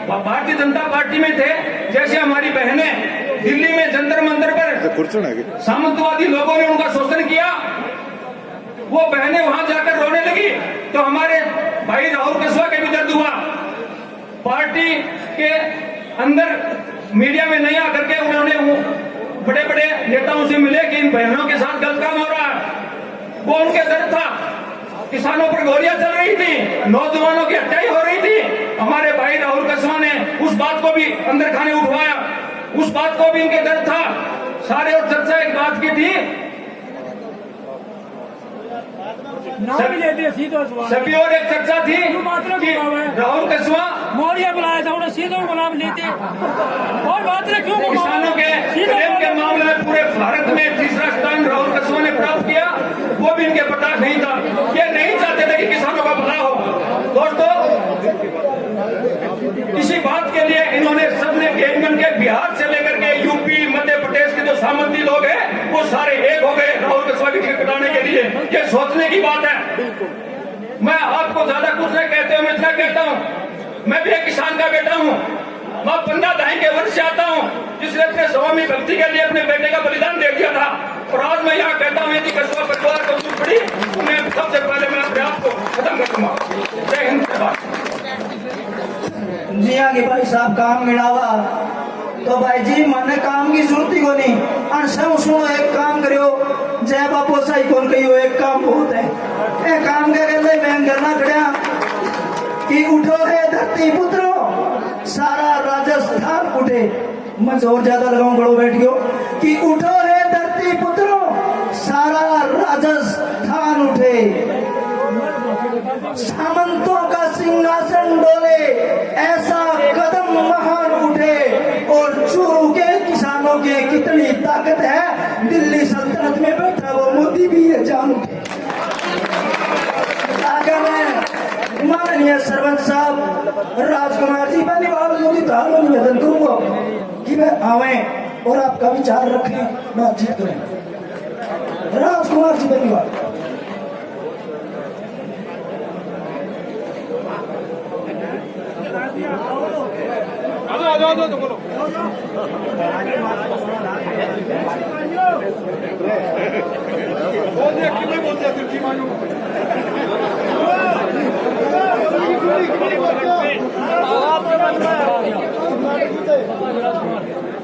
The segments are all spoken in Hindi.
भारतीय जनता पार्टी में थे, जैसे हमारी बहनें दिल्ली में जंतर मंतर पर सामंतवादी लोगों ने उनका शोषण किया, वो बहनें वहां जाकर रोने लगी, तो हमारे भाई राहुल कस्वा के भी दर्द हुआ। पार्टी के अंदर मीडिया में नहीं आकर के उन्होंने बड़े बड़े नेताओं से मिले कि इन बहनों के साथ गलत काम हो रहा है। वो उनके दर्द था। किसानों पर गोलियां चल रही थी, नौजवानों की हत्याएं हो रही थी। हमारे भाई राहुल कस्वा ने उस बात को भी अंदर खाने उठवाया, उस बात को भी इनके दर्द था सारे। और चर्चा एक बात की थी, सभी और एक चर्चा थी कि राहुल कस्वा मौर्य बुलाया था, उन्हें सीधे बुला लेते और बात क्यों किसानों के प्रेम के मामले में पूरे भारत में तीसरा स्थान राहुल कस्वा ने प्राप्त किया, वो भी इनके बर्दाश्त नहीं था। ये नहीं चाहते थे कि किसानों का भला हो। दोस्तों, किसी बात के लिए इन्होंने सबने एक बन के बिहार से लेकर के यूपी मध्य प्रदेश के जो सामंती लोग हैं वो सारे एक हो गए राहुल कस्वा की टिकट कटाने के लिए। ये सोचने की बात है। मैं आपको ज्यादा कुछ नहीं कहते हूँ, मैं इतना कहता हूँ, मैं भी एक किसान का बेटा हूँ। मैं 15 दहाई के वर्ष से आता हूँ, जिसने अपने स्वामी भक्ति के लिए अपने बेटे का बलिदान दे दिया था। और आज मैं यहाँ कहता हूँ यदि कस्बा परिवार को जरूरत पड़ी तो मैं सबसे पहले मैं अपने आप को खत्म कर दूंगा। जय हिंद। जी हाँ कि भाई साहब काम मिलावा तो भाई जी मन काम की जरूरत ही को नहीं। और सब सुनो, एक काम करियो, जय बापू सही कौन कहियो, एक काम बहुत है। एक काम के कहते मैं करना खड़ा कि उठो है धरती पुत्रो, सारा राजस्थान उठे। मैं जोर ज्यादा लगाऊं, बड़ो बैठ गयो कि उठो है धरती पुत्रो, सारा राजस्थान उठे। सामंतों का सिंहासन डोले, ऐसा कदम महान उठे। और चूरू के किसानों के कितनी ताकत है, दिल्ली सल्तनत में बैठा वो मोदी भी ये जान उठे। आगे मैं माननीय सरपंच साहब राजकुमार जी बेनीवाल मोदी ताल में निवेदन करूंगा कि वे आवे और आपका विचार रखें, बातचीत करें। राजकुमार जी बेनीवाल।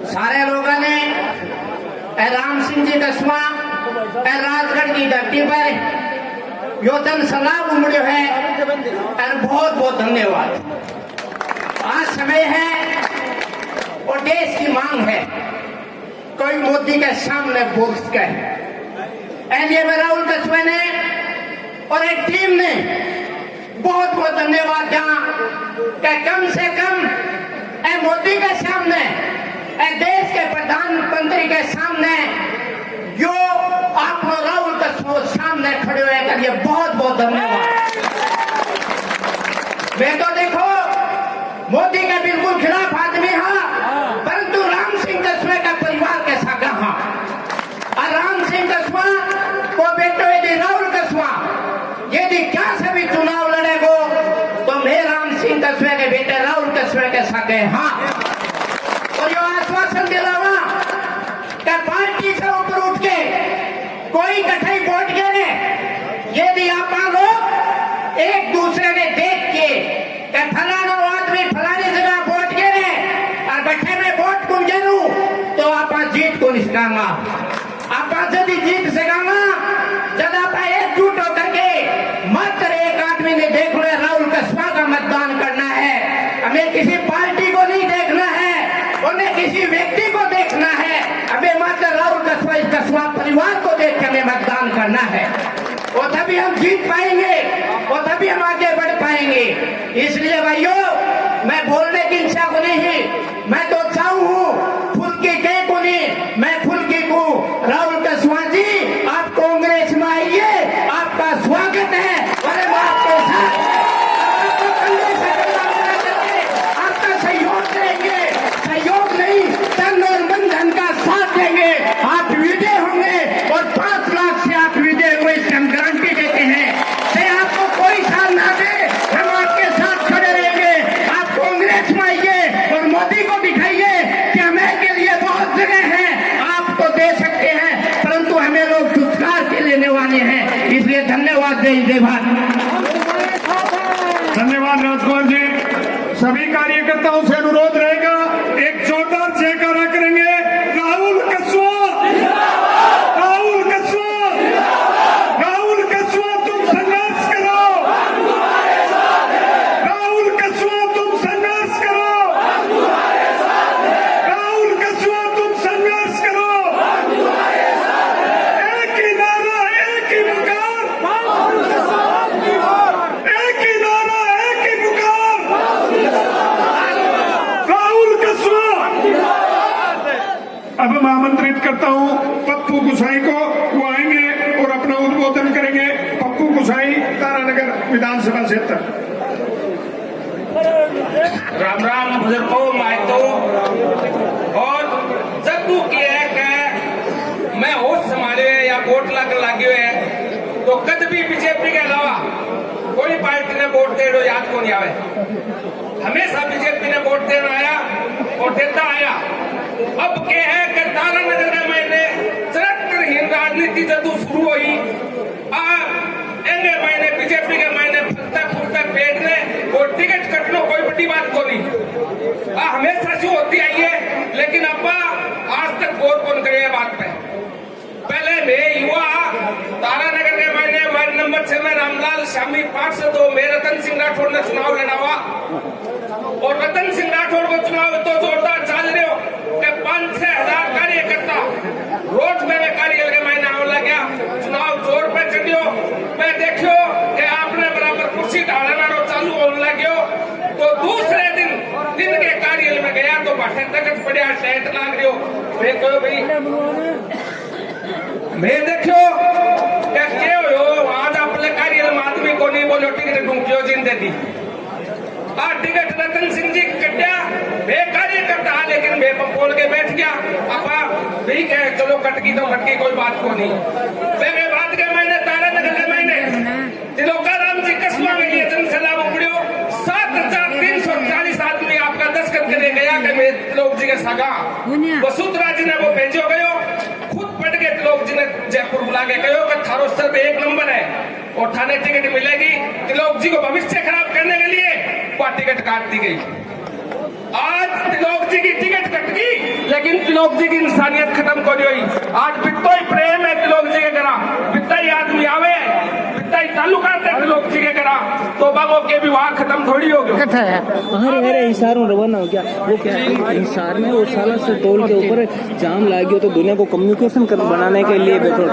सारे लोगों ने राम सिंह जी कस्वा राजगढ़ की धरती पर योजन सलाह उमड़ो है और बहुत बहुत धन्यवाद। आज समय है और देश की मांग है, कोई मोदी के सामने बोल सके। एनडीए में राहुल कस्वा ने और एक टीम ने बहुत बहुत धन्यवाद जहां कि कम से कम मोदी के सामने, देश के प्रधानमंत्री के सामने जो आप राहुल कस्वा सामने खड़े हुए कर, ये बहुत बहुत धन्यवाद। मैं तो देखो मोदी के बिल्कुल खिलाफ आदमी है, परंतु राम सिंह कस्वा का परिवार के साथ हाँ। और राम सिंह कस्वा को बेटो यदि राहुल कस्वा यदि क्या से भी चुनाव लड़ेगो तो मैं राम सिंह कस्वा के बेटे राहुल कस्वा के साथ हाँ। और जो आश्वासन दिलावा कि पार्टी से ऊपर उठ के कोई कठिन वोट गिरे, यदि आप लोग एक दूसरे ने देख के फलाना आदमी फलानी जगह वोट गिरे और बैठे में वोट कुन गिरू तो आप जीत को निसकांगा। आप यदि जीत सकांगा जब आप एकजुट होकर के मात्र एक आदमी ने देख लो राहुल कस्वा का मतदान करना है। हमें किसी पार्टी को नहीं देखना है, उन्हें किसी व्यक्ति को देखना है। हमें मात्र राहुल कस्वा परिवार को देख के हमें मतदान करना है, और तभी हम जीत पाएंगे और तभी हम आगे बढ़ पाएंगे। इसलिए भाइयों, मैं बोलने की इच्छा को नहीं, मैं तो चाहूं हूं फुल्की के को नहीं, मैं फुल्की को राहुल कस्वा जी आप कांग्रेस में आइए, आपका स्वागत है और हम आपके साथ आपका सहयोग देंगे। सहयोग नहीं, तन और मन धन का साथ देंगे। आप विजय होंगे और 5 लाख से आप विजय हुए, इसकी हम गारंटी देते हैं। चाहे आपको कोई साल ना दे, हम आपके साथ खड़े रहेंगे। आप कांग्रेस में आइए, जय भारत। धन्यवाद राजकुमार जी। सभी कार्यकर्ताओं से अनुरोध रहेगा, एक जोरदार जयकारा करेंगे। राहुल कस्वा, राहुल कस्वा, राहुल कस्वा तुम संघर्ष करो, राहुल कस्वा तुम संघर्ष करो, राहुल कस्वा तुम संघर्ष करो। एक ही नारा, एक ही पुकार, एक ही नारा, एक ही पुकार, राहुल कस्वा। अब मैं आमंत्रित करता हूं पप्पू गुसाई को, वो आएंगे और अपना उद्बोधन करेंगे। पप्पू गुसाई, तारानगर विधानसभा क्षेत्र। राम राम बुजुर्गों, माइतो और जब की है मैं होश संभाले या वोट लगे है तो कद भी बीजेपी के अलावा कोई पार्टी ने वोट दे दो याद को नहीं आवे। हमेशा बीजेपी ने वोट देना आया और देता आया। अब के है कि तारानगर में मैंने चरित्रहीन राजनीति जदू शुरू हुई मैंने बीजेपी के मैंने फलता पेट ने और टिकट कटनो कोई बड़ी बात को नहीं। हमेशा से होती आई है, लेकिन अब्बा आज तक गौर कौन करे बात पे। पहले मैं युवा तारानगर के मैंने वार्ड नंबर 6 में रामलाल शामी पार्षद हो, मैं रतन सिंह राठौड़ ने चुनाव लड़ा हुआ और रतन सिंह राठौड़ को चुनाव तो जोरदार चल रहे हो कि 5-6 हजार कार्यकर्ता रोज मेरे कार्यालय के मैंने आने लगा। चुनाव जोर पे चढ़ियो, मैं देखियो कि आपने बराबर कुर्सी ढालना चालू होने लगे तो दूसरे दिन के कार्यालय में गया तो भाषा तक बढ़िया टेंट लाग रही हो। मैं कहो भाई मैं देखियो क्या हो आज अपने कार्यालय में आदमी को नहीं बोलो टिकट ढूंढियो जिंदगी टिकट रतन सिंह जी कटिया वे कार्यकर्ता लेकिन वे बोल के बैठ गया। अपा ठीक है चलो कटकी तो कटकी कोई बात को नहीं। वे बात के मैंने तारानगर के मैंने तिलोकाराम जी कस्बा में लिए जनसभा उमड़ियो 7,340 आदमी आपका दस्तखत करे गया कि मैं तिलोक जी के सगा वसुंधरा जी ने वो भेजो गयो। खुद पढ़ के तिलोक जी ने जयपुर बुला के गयो कि थारो सर पे 1 नंबर है और थाने टिकट मिलेगी। तिलोक जी को भविष्य खराब करने के लिए वह टिकट काट दी गई। आज तिलोक जी की टिकट कट गई, लेकिन तिलोक जी की इंसानियत खत्म कर हुई। आज बित्तो ही प्रेम है तिलोक जी के करा, बित्ता ही आदमी आवे, बित्ता ही ताल्लुकात है तिलोक जी के करा, तो बागों के विवाह खत्म थोड़ी हो गए। अरे हिसार में रवाना हो गया वो क्या है हिसार में वो साला से टोल के ऊपर जाम लागी तो दुनिया को कम्युनिकेशन बनाने के लिए बैठो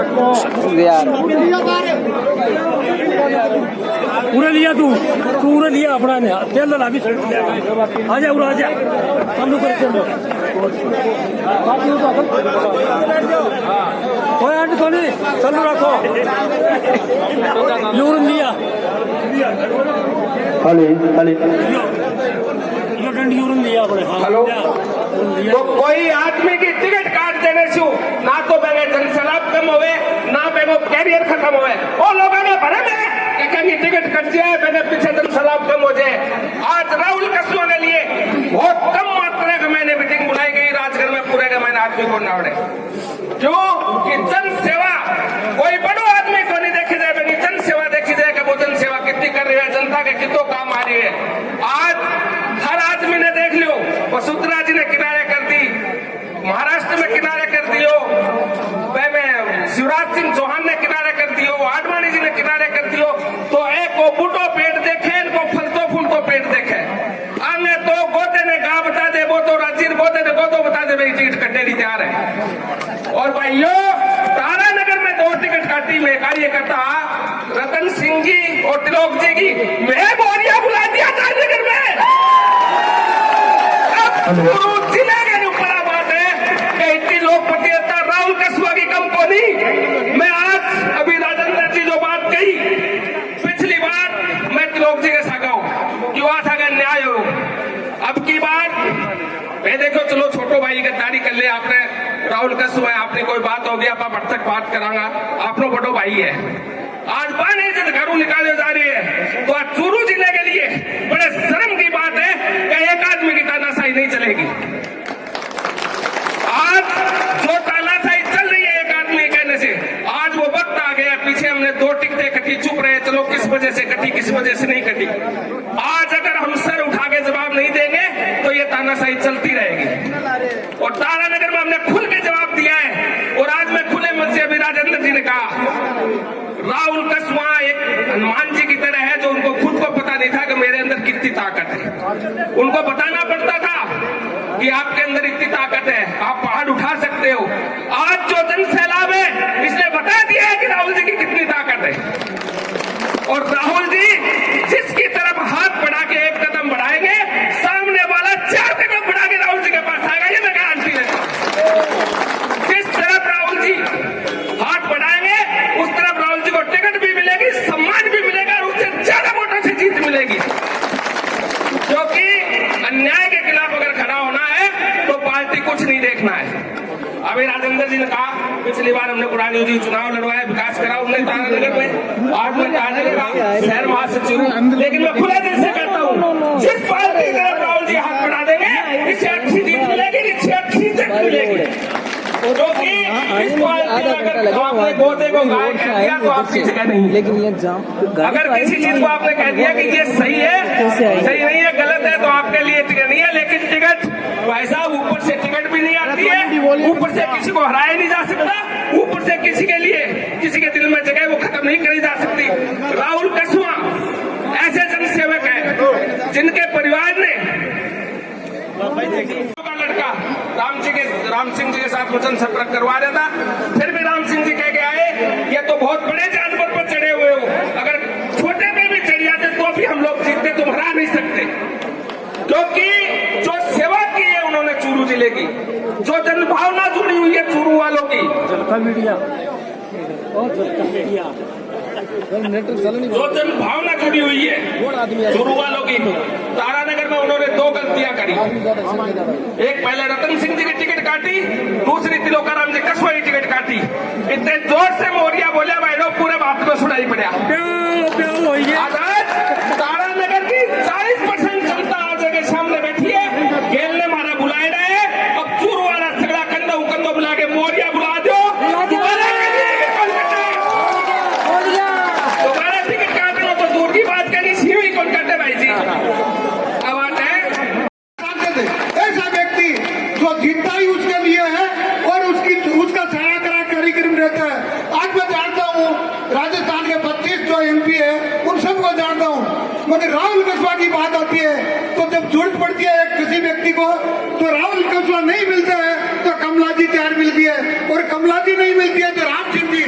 यार। पूरे लिया तू पूरे लिया अपना ने तेल ला भी आ जा उरा आ जा हम लोग करते हैं कोई आंट तो नहीं चलो रखो यूरन लिया हाले ये डंडी यूरन लिया अपने। हेलो तो कोई आदमी की टिकट काट देने से ना तो मैंने जनसलाब कम होवे ना मैंने कैरियर खत्म होवे। वो लोगों ने भरे में कहेंगे टिकट कट जाए मैंने पीछे जनसलाब कम हो जाए। आज राहुल कस्बा के लिए बहुत कम मात्रा का मैंने मीटिंग बुलाई गई राजगढ़ में पूरे का मैंने आदमी को नावड़े क्यों कि जन सेवा कोई बड़ो आदमी को नहीं देखी जाए, मेरी जन सेवा देखी जाए कि वो जन सेवा कितनी कर रही है, जनता के कितों काम आ रही है। आज हर आदमी ने देख लियो वसुंधरा जी ने किनारे कर दी, महाराष्ट्र में किनारे कर दियो, शिवराज सिंह चौहान ने किनारे कर दियो, आडवाणी जी ने किनारे कर दियो। तो एक को बूटो पेट देखे इनको फलतो फूलतो पेट देखे आगे तो गोते ने गा बता दे वो तो राजीव गोते ने गोदो बता दे मेरी टिकट कटने नहीं तैयार है। और भाइयों तारानगर में 2 टिकट काटी में कार्यकर्ता रतन सिंह जी और तिलोक जी की मैं बोरिया बुला दिया तारानगर में। अब जिले के ऊपर बात है कि इतनी लोकप्रियता राहुल कस्बा की कम को नहीं। मैं आज अभी राजेंद्र जी जो बात कही पिछली बार मैं तिलोक जी के सगा हूं क्यों सगा न्याय हो। अब की बार मैं देखो चलो छोटो भाई गद्दारी कर ले आपने राहुल कस्बा है आपने कोई बात होगी आप बढ़ तक बात करांगा आपनो बड़ो भाई है। आज बाने इज्जत घरों निकाले जा रही है तो आज चूरू जिले के लिए बड़े शर्म की बात है कि एक आदमी की तानाशाही नहीं चलेगी। आज जो तानाशाही चल रही है एक आदमी कहने से आज वो वक्त आ गया। पीछे हमने 2 टिकटें कटी चुप रहे वजह से कटी, किस वजह से नहीं कटी। आज अगर हम सर उठा के जवाब नहीं देंगे तो ये तानाशाही चलती रहेगी। और तारानगर में हमने खुल के जवाब दिया है। और आज मैं खुले मन से अभी राजेंद्र जी ने कहा, राहुल कसवा एक हनुमान जी की तरह है जो उनको खुद को पता नहीं था कि मेरे अंदर कितनी ताकत है। उनको बताना पड़ता था कि आपके अंदर इतनी ताकत है, आप पहाड़ उठा सकते हो। आज जो जन सैलाब है इसने बता दिया है कि राहुल जी की कितनी ताकत है। और राहुल जी जिसकी तरफ हाथ बढ़ा के एक कदम बढ़ाएंगे, सामने वाला 4 कदम बढ़ा के राहुल जी के पास आएगा, ये मैं गारंटी देता हूं। जिस तरफ राहुल जी हाथ बढ़ाएंगे उस तरफ राहुल जी को टिकट भी मिलेगी, सम्मान भी मिलेगा और उससे ज्यादा वोटों से जीत मिलेगी। क्योंकि अन्याय के खिलाफ अगर खड़ा होना है तो पार्टी कुछ नहीं देखना है। अभी राजेंद्र जी ने कहा पिछली बार हमने पुरानी जी चुनाव लड़वाया, विकास करा हमने तारानगर में, आज मैं तारानगर का शहर महासचिव हूं। लेकिन मैं खुले दिल से कहता हूं, जिस पार्टी की तरफ राहुल जी हाथ बढ़ा देंगे इससे अच्छी जीत मिलेगी, इससे अच्छी जीत मिलेगी। क्योंकि इस पार्टी में अगर आपने गोदे को गाय कह दिया तो आपकी जगह नहीं। लेकिन ये जाम अगर किसी चीज को आपने कह दिया कि ये सही है, सही नहीं है, गलत है, तो आपके लिए टिकट नहीं है। लेकिन टिकट भाई साहब ऊपर से टिकट भी नहीं आती है, ऊपर से किसी को हराया नहीं जा सकता, ऊपर से किसी के लिए किसी के दिल में जगह वो खत्म नहीं करी जा सकती। राहुल कसवा ऐसे जनसेवक है जिनके परिवार ने लड़का राम सिंह जी के साथ वचन संपर्क करवा रहा था, फिर भी राम सिंह जी कह के आए ये तो बहुत बड़े जानवर पर चढ़े हुए हो, अगर छोटे पे भी चढ़ जाते तो भी हम लोग जीतते, तुम हरा नहीं सकते। क्योंकि जो सेवा की है उन्होंने चूरू जिले की, जो जनभावना जुड़ी हुई है चूरू वालों की, जो जनभावना जुड़ी हुई है चूरू वालों की, तारानगर में उन्होंने 2 गलतियां करी। एक पहले रतन सिंह जी की टिकट काटी, दूसरी तिलोकाराम जी कसवा की टिकट काटी। इतने जोर से मोरिया बोले भाई लोग पूरे बात को सुनाई पड़ा। आज तारानगर की 40% जनता आज के सामने बैठी है, गेल ने मारा बुलाए रहे। अब चूरू वाला सगड़ा कंधा उकंधा बुला के मोरिया बुला दो, दोबारा टिकट काटना तो दूर की बात करनी, सीवी कौन करते भाई जी। अब आते हैं ऐसा व्यक्ति जो जीतता ही उसके लिए है और उसका सारा करा कार्यक्रम रहता है। आज मैं जानता हूँ राजस्थान के 25 जो MP है उन सबको जानता हूँ, मगर राहुल कसवा की बात आती है तो जब जरूरत पड़ती है किसी व्यक्ति को तो राहुल कसवा नहीं मिलता है तो कमला जी तैयार मिलती है, और कमला जी नहीं मिलती है तो राम सिंह जी।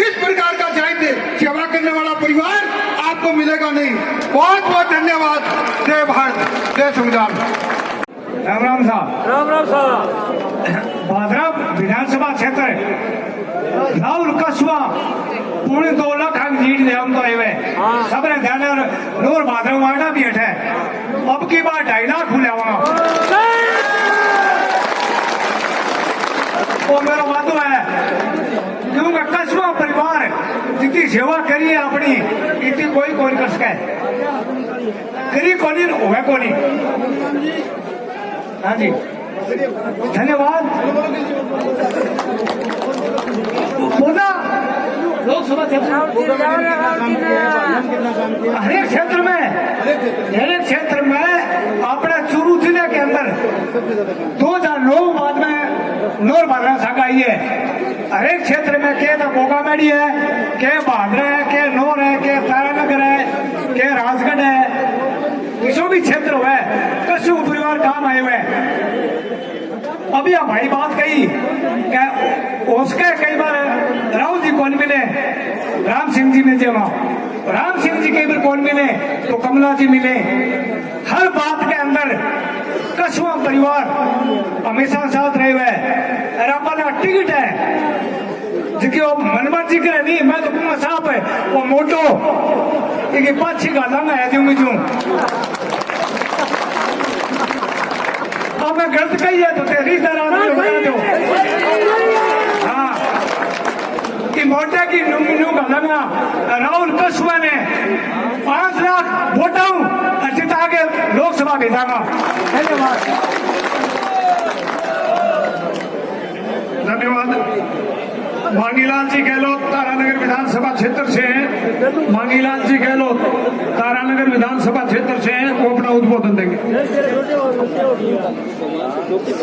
इस प्रकार का साहित्य सेवा करने वाला परिवार आपको मिलेगा नहीं। बहुत बहुत धन्यवाद। जय भारत, जय संविधान। राम राम साहब। राम राम साहब। भादरा विधानसभा क्षेत्र राहुल कसवा पूरे 2 लाख लीड दे हम तो हुए सबने ध्यान नूर भादरा वार्डा भी हटे, अब की बार 2.5 लाख खुले वहां। वो मेरा वादो है क्योंकि कसवा परिवार जितनी सेवा करी है अपनी इतनी कोई कौन कर सके, करी कोनी हुए कोनी। हाँ जी धन्यवाद। पुनः लोकसभा हरेक क्षेत्र में अपने चूरू जिले के अंदर 2009 बाद में नूर भादरा संघ आई है। हरेक क्षेत्र में के मोगामेड़ी है, के भादरा है, के नूर है, के तारानगर है, के राजगढ़ है, जो भी क्षेत्र हुआ है कशु परिवार काम आए हुए। अभी हमारी बात कही उसके कई बार राहुल जी कौन मिले, राम सिंह जी मिले, वहां राम सिंह जी कई बार कौन मिले तो कमला जी मिले। हर बात के अंदर कसवा परिवार हमेशा साथ रहे हुए। अपना टिकट है जिसकी वो मनमत जी करे नहीं, मैं तो कहूँगा साहब है वो मोटो कि 5-6 गाला में है जो अब मैं गलत कही है तो तेरी तरह बता दो। हाँ कि मोटा की नुंगनू का लगा राहुल कसवा ने 5 लाख वोटाऊ जिता के लोकसभा भेजागा। धन्यवाद। धन्यवाद। भागीलाल जी गहलोत तारानगर विधानसभा क्षेत्र से हैं। मांगीलाल जी गहलोत तारानगर विधानसभा क्षेत्र से हैं, वो अपना उद्बोधन देंगे।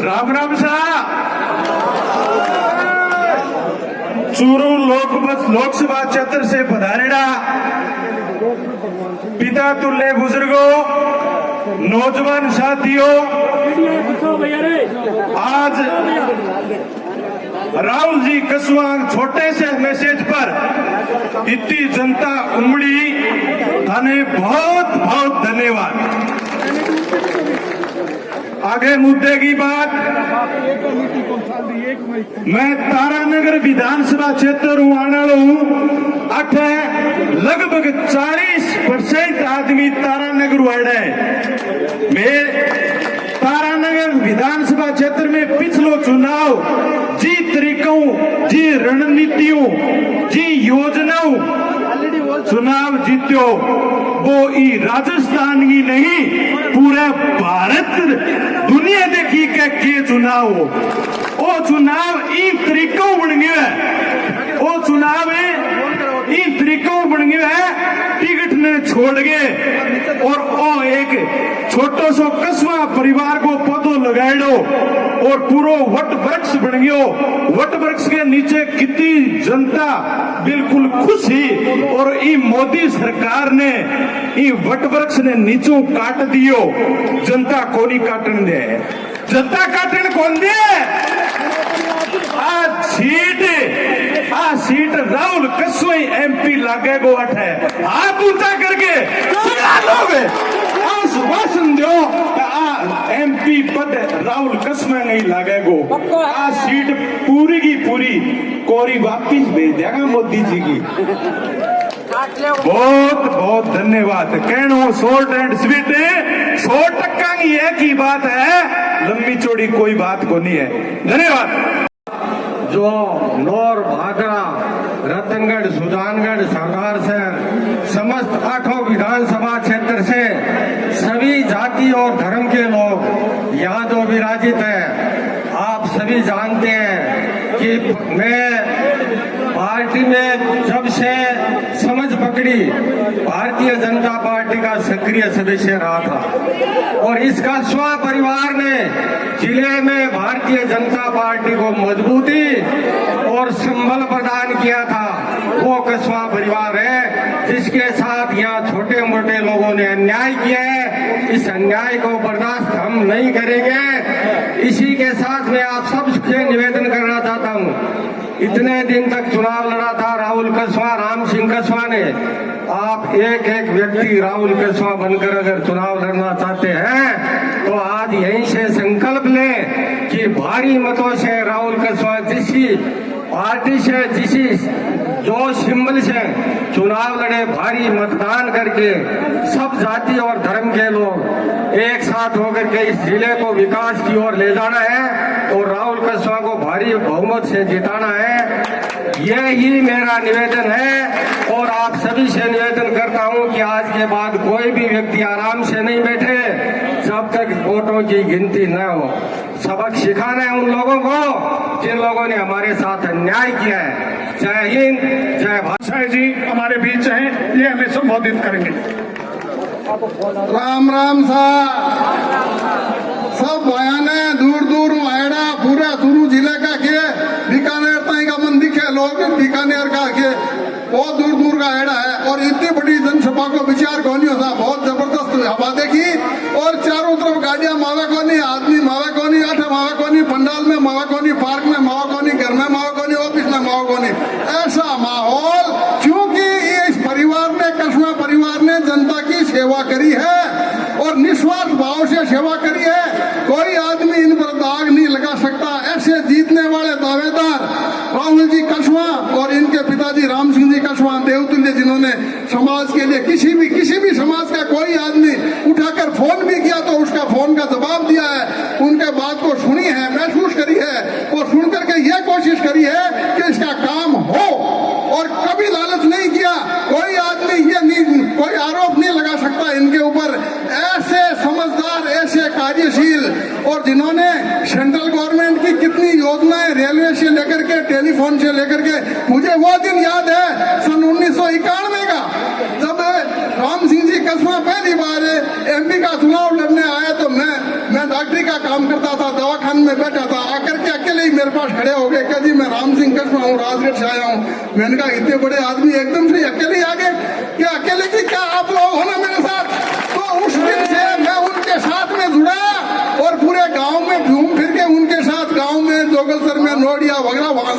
राम राम साहब। चूरू लोकसभा क्षेत्र से पधारेड़ा पिता तुल्य बुजुर्गों, नौजवान साथियों, आज राहुल जी कसवा छोटे से मैसेज पर इतनी जनता उमड़ी, थाने बहुत बहुत धन्यवाद। आगे मुद्दे की बात, मैं तारानगर विधानसभा क्षेत्र आने वाला हूँ। अठे लगभग 40% आदमी तारानगर आए हैं। मैं तारानगर विधानसभा क्षेत्र में पिछलो चुनाव जी तरीकों, जी रणनीतियों, जी योजनाओं चुनाव जीत्यो, वो ई राजस्थान की नहीं पूरे भारत दुनिया देखी के चुनाव हो। वो चुनाव ई तरीकों बन गया है, वो चुनाव ई तरीकों बन गया है, टिकट ने छोड़ गए और ओ एक छोटो सो कस्बा परिवार को पौधो लगाएडो और पूरा वट वृक्ष बन गयो। वट वृक्ष के नीचे कितनी जनता बिल्कुल खुश ही, और ई मोदी सरकार ने ई वट वृक्ष ने नीचों काट दियो। जनता कोनी काटन दे, जनता काटन कौन दे। आ सीट राहुल कसोई एमपी लागे गो अठ है। हाथ ऊंचा करके सुना लोग भाषण दो, आ एमपी पद राहुल कसमे नहीं लागे गो। आ सीट पूरी की पूरी कोरी वापिस भेज देगा मोदी जी की। बहुत बहुत धन्यवाद। कहनो शॉर्ट एंड स्वीट, 100% की एक ही बात है, लंबी चौड़ी कोई बात को नहीं है। धन्यवाद। जो नौर, भागरा, रतनगढ़, सुजानगढ़, सरदार शहर, समस्त 8 विधानसभा क्षेत्र से सभी जाति और धर्म के लोग यहाँ जो विराजित हैं, आप सभी जानते हैं कि मैं पार्टी में जब से समझ पकड़ी, भारतीय जनता पार्टी का सक्रिय सदस्य रहा था और इस कसवा परिवार ने जिले में भारतीय जनता पार्टी को मजबूती और संबल प्रदान किया था। वो कसवा परिवार है जिसके साथ यहाँ छोटे मोटे लोगों ने अन्याय किया है। इस अन्याय को बर्दाश्त हम नहीं करेंगे। इसी के साथ मैं आप सबसे निवेदन करना चाहता हूँ, इतने दिन तक चुनाव लड़ा था राहुल कसवा, राम सिंह कसवा ने। आप एक एक व्यक्ति राहुल कसवा बनकर अगर चुनाव लड़ना चाहते हैं तो आज यहीं से संकल्प लें कि भारी मतों से राहुल कसवा जिसी पार्टी से, जिसी जो सिंबल से चुनाव लड़े, भारी मतदान करके सब जाति और धर्म के लोग एक साथ होकर के इस जिले को विकास की ओर ले जाना है और राहुल कसवा को भारी बहुमत से जिताना है। यही मेरा निवेदन है और आप सभी से निवेदन करता हूं कि आज के बाद कोई भी व्यक्ति आराम से नहीं बैठे जब तक वोटों की गिनती न हो। सबक सिखाना है उन लोगों को जिन लोगों ने हमारे साथ अन्याय किया है। जय हिंद, जय भारत। जी हमारे बीच हैं, ये हमें संबोधित करेंगे। राम राम सब बयाने दूर दूर आयड़ा पूरा चूरू जिले का के बीकानेर ताई का मन दिखे लोग, बीकानेर का के बहुत दूर दूर का आयड़ा है और इतनी बड़ी जनसभा को विचार को नहीं होता। बहुत जबरदस्त हवा देखी और चारों तरफ गाड़ियां मावे को नहीं, आदमी मावे को नहीं, आठ मावे को नहीं, पंडाल में मावे को नहीं, पार्क में मावे को नहीं, घर में मावे को नहीं, ऑफिस में मावे को नहीं। ऐसा माहौल क्योंकि इस परिवार ने, कसवा परिवार ने जनता की सेवा करी है और निस्वार्थ भाव से सेवा करी है। कोई आदमी इन पर दाग नहीं लगा सकता। ऐसे जीतने वाले दावेदार राहुल जी कसवा और इनके पिताजी राम सिंह जी कसवा देवतुल्य, जिन्होंने समाज के लिए किसी भी समाज का कोई आदमी उठाकर फोन भी किया तो उसका फोन का जवाब दिया है, उनके बात को सुनी है, महसूस करी है और सुन करके ये कोशिश करी है कि इसका काम हो और कभी लालच नहीं किया। कोई आदमी ये नहीं, कोई आरोप नहीं लगा सकता इनके ऊपर। ऐसे समझदार, ऐसे कार्यशील और जिन्होंने सेंट्रल गवर्नमेंट की कितनी योजनाएं रेलवे से लेकर के, टेलीफोन से लेकर के, मुझे वो दिन याद है सन 1991 का राम सिंह जी कसवा पहली बार MP का चुनाव लड़ने आया तो मैं डॉक्टरी का काम करता था, दवाखाने में बैठा था, आकर के अकेले ही मेरे पास खड़े हो गए क्या जी मैं राम सिंह कसवा हूँ, राजगढ़ से आया हूँ। मैंने कहा इतने बड़े आदमी एकदम से अकेले आ गए क्या? अकेले की क्या आप लोग हो ना मेरे साथ? तो उस दिन से मैं उनके साथ में जुड़ा और पूरे गांव में घूम फिर के उनके साथ गांव में जोगलसर में नोडिया वगैरह वहां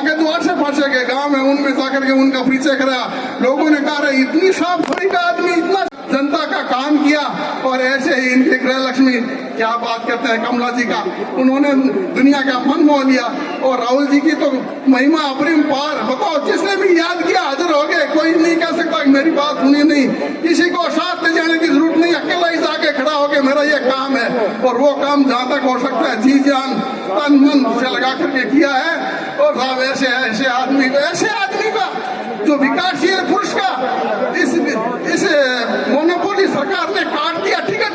के जो आसे पासे के गांव में उनमें जाकर के उनका परिचय कराया। लोगों ने कहा इतनी साफ सुथरी का आदमी इतना जनता का काम किया। और ऐसे ही इनके गृह लक्ष्मी क्या बात करते हैं कमला जी का, उन्होंने दुनिया का मन मोह लिया। और राहुल जी की तो महिमा अपरिम पार, बताओ जिसने भी याद किया हाजिर हो गए, कोई नहीं कह सकता कि मेरी बात सुनी नहीं, किसी को साथ ले जाने की जरूरत नहीं, अकेला ही जाके खड़ा होके मेरा ये काम है। और वो काम जहाँ तक हो सकता है जी जान तन मन से लगा करके किया है। और साहब ऐसे आदमी का जो विकासशील पुरुष का इस मोनोपोली सरकार ने काट दिया टिकट।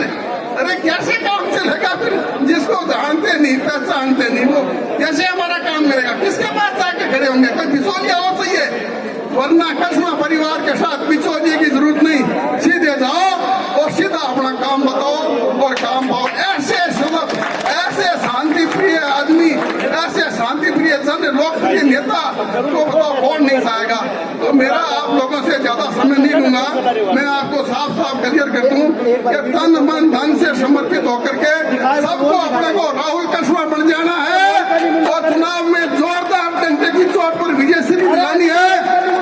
अरे कैसे काम चलेगा फिर? जिसको जानते नहीं पहचानते नहीं वो कैसे हमारा काम करेगा? किसके पास जाके खड़े होंगे? कोई बिचौलिया हो चाहिए, वरना कसमा परिवार के साथ बिचौलिए की जरूरत नहीं, सीधे जाओ और सीधा अपना काम बताओ और काम पाओ। ऐसे शांति प्रिय आदमी, ऐसे शांति प्रिय जन लोकप्रिय नेता को बताओ कौन नहीं चाहेगा? तो मेरा आप लोगों से ज्यादा समय नहीं लूंगा, मैं आपको साफ साफ क्लियर कर दूं कि तन मन धन से समर्पित होकर के सबको अपने को राहुल कसवा बन जाना है और चुनाव में जोरदार डंडे की चोट पर विजयश्री दिलानी है,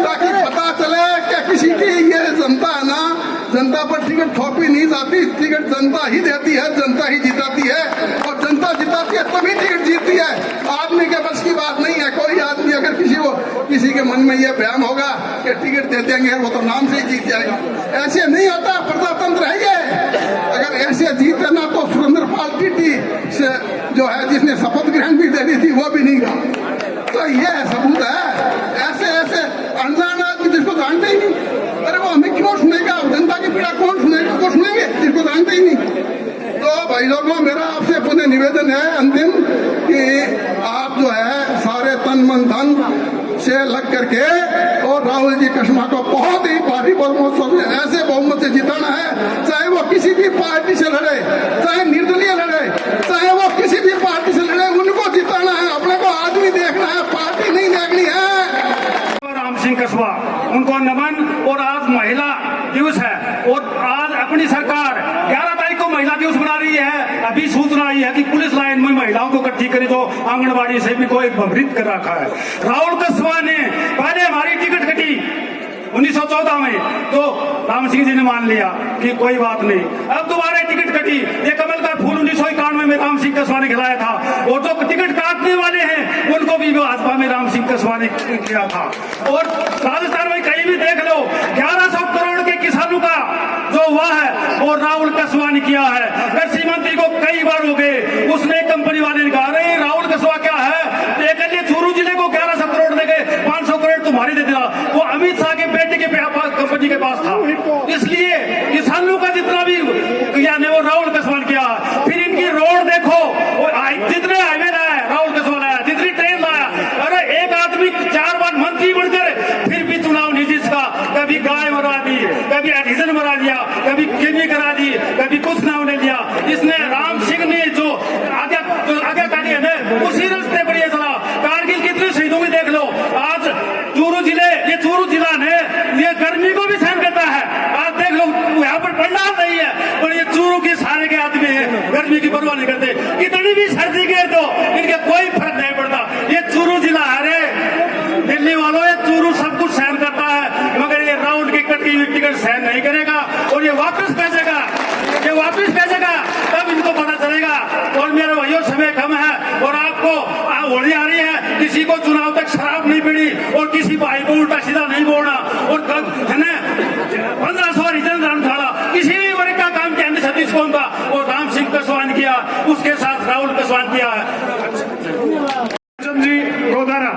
ताकि पता चले कि किसी की ये जनता है ना, जनता पर टिकट थोपी नहीं जाती, टिकट जनता ही देती है, जनता ही जिताती है। और जनता जिताती है तभी टिकट जीतती है, आदमी के बस की बात नहीं है। कोई आदमी अगर किसी के मन में ये बयान होगा कि टिकट दे देंगे वो तो नाम से ही जीत जाएगा, ऐसे नहीं होता। प्रजातंत्र है ये, अगर ऐसे जीते ना तो सुरेंद्र पाल टीटी से जो है जिसने शपथ ग्रहण भी दे दी थी वो भी नहीं था। तो ये सबूत है। ऐसे अनजान आदमी जिसको जानते ही नहीं, अरे वो हमें क्यों सुनेगा? जनता की पीड़ा कौन सुनेगा? वो सुनेंगे जिसको जानते ही नहीं। तो भाई लोगों मेरा आपसे पुनः निवेदन है अंतिम कि आप जो है सारे तन मन धन से लग करके और राहुल जी कसमा को बहुत ही भारी बहुमत से ऐसे बहुमत से जिताना है, चाहे वो किसी भी पार्टी से लड़े, चाहे निर्दलीय लड़े, चाहे वो किसी भी पार्टी से लड़े, उनको जिताना है। अपने को आदमी देखना है, पार्टी नहीं देखनी है। राम सिंह कसवा उनको नमन। और आज महिला दिवस है और आज अपनी सरकार 11 तारीख को महिला दिवस मना रही है। अभी सूचना आई है कि पुलिस लाइन में महिलाओं को इकट्ठी करी तो आंगनबाड़ी से भी को एक भ्रमित कर रखा है। राहुल कसवा ने पहले हमारी टिकट कटी 1914 में, तो राम सिंह जी ने मान लिया कि कोई बात नहीं। अब दोबारा टिकट कटी, ये कमल का फूल 1991 में राम सिंह कसवा ने खिलाया था। और जो टिकट काटने वाले हैं उनको भी भाजपा में राम सिंह कसवा ने किया था। और राजस्थान में कहीं भी देख लो 1100 करोड़ के किसानों का जो हुआ है वो राहुल कसवा ने किया है। कृषि मंत्री को कई बार हो गए, उसने कंपनी वाले ने कहा अरे राहुल कसवा क्या है, चूरू जिले को 1100 करोड़ दे गए, 500 करोड़ तुम्हारी दे दिया। वो अमित शाह के बेटे के कंपनी के पास था, इसलिए किसानों का जितना भी वो राहुल कसवा ने किया। फिर इनकी रोड देखो, जितने हाईवे लाया राहुल कसवा लाया, जितनी ट्रेन लाया। अरे एक आदमी 4 बार मंत्री बनकर फिर भी चुनाव नहीं जिसका, कभी गाय मरा दी, कभी एडिशन मरा दिया, कभी किडनी करा दी, कभी कुछ नाम ले लिया। इसने राम सिंह ने जो आगे काटी है उसी रास्ते पर ये चला। कारगिल कितने शहीदों की देख लो। आज चूरू जिला ने ये गर्मी को भी सहन करता है। आज देख लो यहाँ पर पंडाल नहीं है और ये चूरू की सारे के आदमी है, गर्मी की परवाह नहीं करते। कितनी भी सर्दी गिर दो इनके कोई फर्क नहीं पड़ता। ये चूरू जिला है रे दिल्ली वालों, ये चूरू सब कुछ सहन करता है, मगर ये राउंड की कटी हुई टिकट सहन नहीं करेगा और ये वापस भेजेगा तब इनको पता चलेगा। और मेरे भाइयों समय कम है और आपको होली आ रही है, किसी को चुनाव तक शराब नहीं पीनी और किसी भाई को उल्टा सीधा नहीं बोलना। और 1500 रिजन धर्मशाला किसी भी वर्ग का काम किया सतीश कौन का और राम सिंह कसवा ने किया, उसके साथ राहुल कसवा ने किया है। जी गोदारा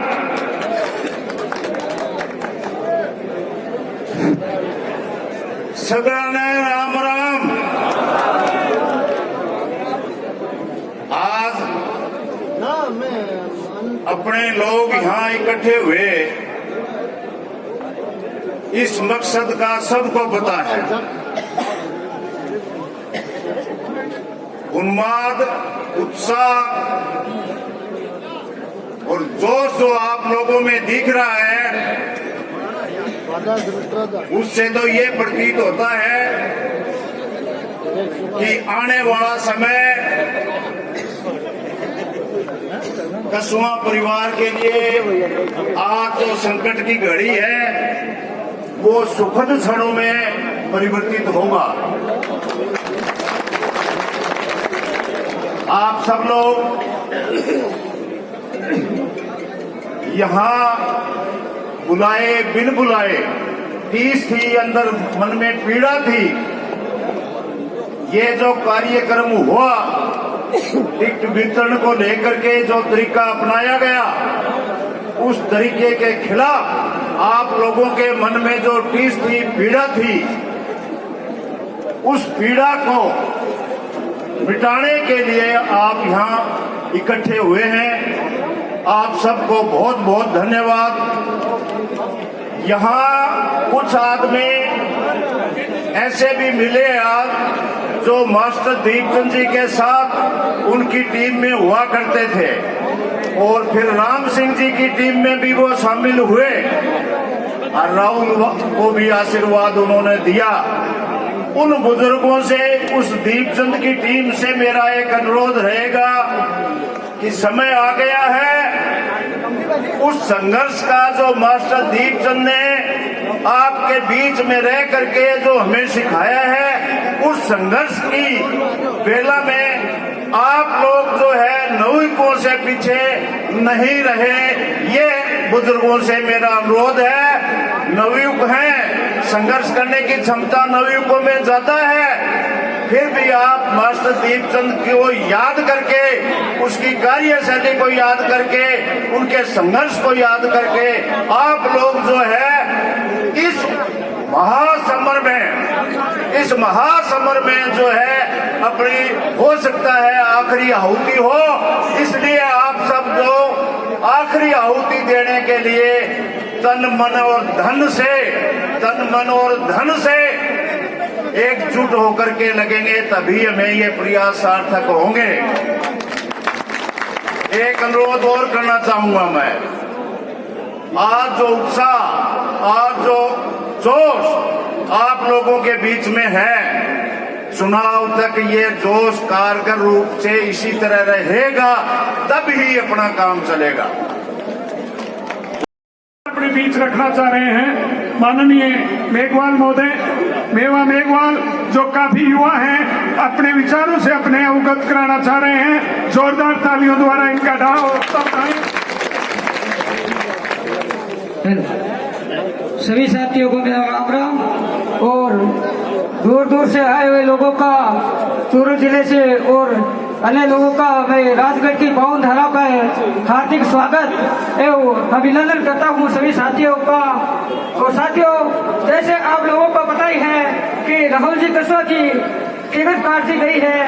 सदाने राम राम। आज अपने लोग यहाँ इकट्ठे हुए इस मकसद का सबको पता है। उन्माद, उत्साह और जोश जो आप लोगों में दिख रहा है, उससे तो ये प्रतीत होता है कि आने वाला समय कसवा परिवार के लिए आज जो संकट की घड़ी है वो सुखद क्षणों में परिवर्तित होगा। आप सब लोग यहाँ बुलाए बिन बुलाए, टीस थी, अंदर मन में पीड़ा थी। ये जो कार्यक्रम हुआ, टिकट वितरण को लेकर के जो तरीका अपनाया गया, उस तरीके के खिलाफ आप लोगों के मन में जो टीस थी, पीड़ा थी, उस पीड़ा को मिटाने के लिए आप यहाँ इकट्ठे हुए हैं। आप सबको बहुत बहुत धन्यवाद। यहाँ कुछ आदमी ऐसे भी मिले आज जो मास्टर दीपचंद जी के साथ उनकी टीम में हुआ करते थे और फिर राम सिंह जी की टीम में भी वो शामिल हुए और राहुल को भी आशीर्वाद उन्होंने दिया। उन बुजुर्गों से, उस दीपचंद की टीम से मेरा एक अनुरोध रहेगा कि समय आ गया है उस संघर्ष का जो मास्टर दीपचंद ने आपके बीच में रह करके जो हमें सिखाया है, उस संघर्ष की बेला में आप लोग जो है नवयुवकों से पीछे नहीं रहे, ये बुजुर्गों से मेरा अनुरोध है। नवयुवक हैं, संघर्ष करने की क्षमता नवयुवकों में ज्यादा है, फिर भी आप मास्टर दीपचंद को याद करके, उसकी कार्यशैली को याद करके, उनके संघर्ष को याद करके आप लोग जो है इस महासमर में जो है अपनी हो सकता है आखिरी आहुति हो, इसलिए आप सब जो आखिरी आहुति देने के लिए तन मन और धन से एकजुट होकर के लगेंगे, तभी हमें ये प्रयास सार्थक होंगे। एक अनुरोध और करना चाहूंगा मैं, आज जो उत्साह, आज जो जोश आप लोगों के बीच में है, चुनाव तक ये जोश कारगर रूप से इसी तरह रहेगा, तब ही अपना काम चलेगा। अपने बीच रखना चाह रहे हैं माननीय मेघवाल महोदय, मेवा मेघवाल, जो काफी युवा हैं, अपने विचारों से अपने अवगत कराना चाह रहे हैं। जोरदार तालियों द्वारा इनका ढाल और सभी साथियों को मेरा राम राम और दूर दूर से आए हुए लोगों का, चूरू जिले से और अन्य लोगों का मैं राजगढ़ की पावन धारा पर हार्दिक स्वागत एवं अभिनंदन करता हूं सभी साथियों का। और साथियों, जैसे आप लोगों को पता ही है कि राहुल जी कसवा की टिकट काट दी गई है,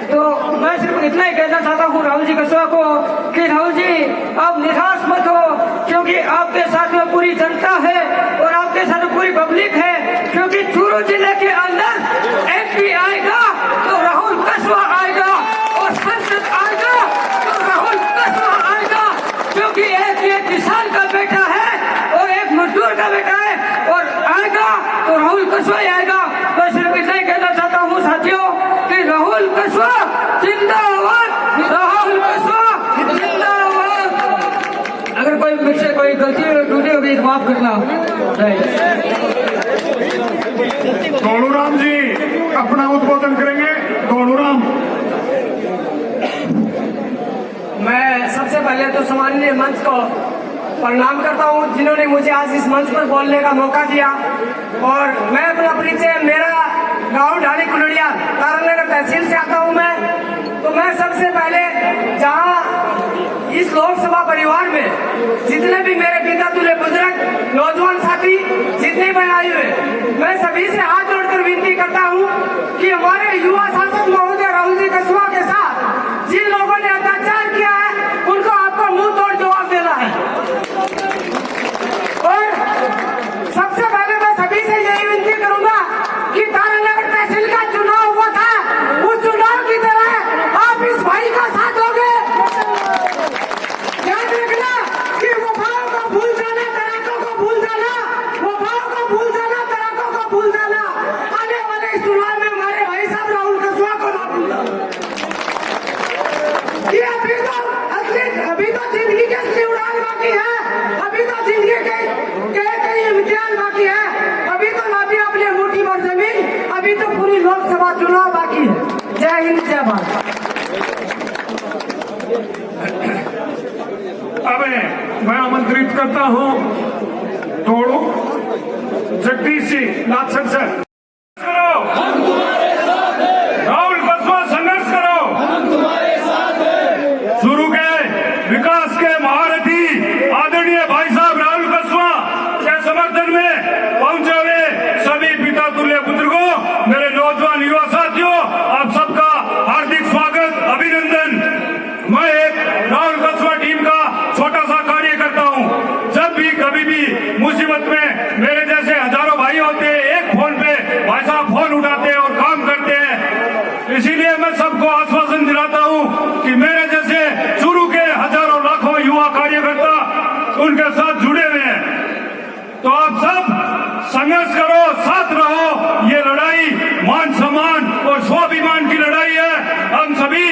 तो मैं सिर्फ इतना ही कहना चाहता हूँ राहुल जी कसवा को कि राहुल जी आप निराश मत हो, क्योंकि आपके साथ में पूरी जनता है और आपके साथ में पूरी पब्लिक है, क्योंकि चूरू जिले के अंदर एमपी आएगा तो राहुल कसवा आएगा और संसद आएगा तो राहुल कसवा आएगा, क्योंकि एक ये किसान का बेटा है और एक मजदूर का बेटा है और आएगा तो राहुल कसवा ही आएगा। मैं सिर्फ इतना ही कहना चाहता हूँ साथियों कि राहुल कसवा जिंदाबाद, राहुल कसवा जिंदाबाद। अगर कोई मुझसे कोई गलती टूटी होगी तो माफ करना। गोलूराम जी अपना उद्बोधन करेंगे। गोलूराम। मैं सबसे पहले तो सम्माननीय मंच को प्रणाम करता हूं जिन्होंने मुझे आज इस मंच पर बोलने का मौका दिया। और मैं अपना परिचय, मेरा गांव ढाली कुलड़िया तारानगर तहसील से आता हूं मैं। तो मैं सबसे पहले जहां इस लोकसभा परिवार में जितने भी मेरे पिता तुल्य बुजुर्ग नौजवान साथी जितने भी आए हुए, मैं सभी से हाथ जोड़कर विनती करता हूं कि हमारे युवा सांसद महोदय राहुल जी कसवा के साथ जिन लोगों ने अत्याचार किया है उनको आपको मुंह तोड़ जवाब देना है। और सबसे पहले मैं सभी बाकी है, अभी तो जिंदगी के कई इम्तिहान बाकी है, अभी तो ना भी अपने मुट्ठी भर जमीन, अभी तो पूरी लोकसभा चुनाव बाकी है। जय हिंद जय भारत। अब मैं आमंत्रित करता हूं तोड़ो जगदीश जी नाथसर सर, करो राहुल कस्बा संघर्ष करो, शुरू के विकास के महारथी आदरणीय भाई साहब राहुल कस्बा के समर्थन में पहुंचे हुए सभी पिता तुल्य बुजुर्गों, मेरे नौजवान युवा साथियों, आप सबका हार्दिक स्वागत, अभिनंदन। मैं एक राहुल कस्बा टीम का छोटा सा कार्य करता हूं। जब भी कभी भी मुसीबत में मेरे जैसे हजारों भाई होते हैं, एक फोन पे भाई साहब फोन उठाते हैं और काम करते हैं। इसीलिए मैं सबको आश्वासन दिलाता हूं कि मेरे जैसे चूरू के हजारों लाखों युवा कार्यकर्ता उनके साथ जुड़े हुए हैं। तो आप सब संघर्ष करो, साथ रहो। ये लड़ाई मान सम्मान और स्वाभिमान की लड़ाई है। हम सभी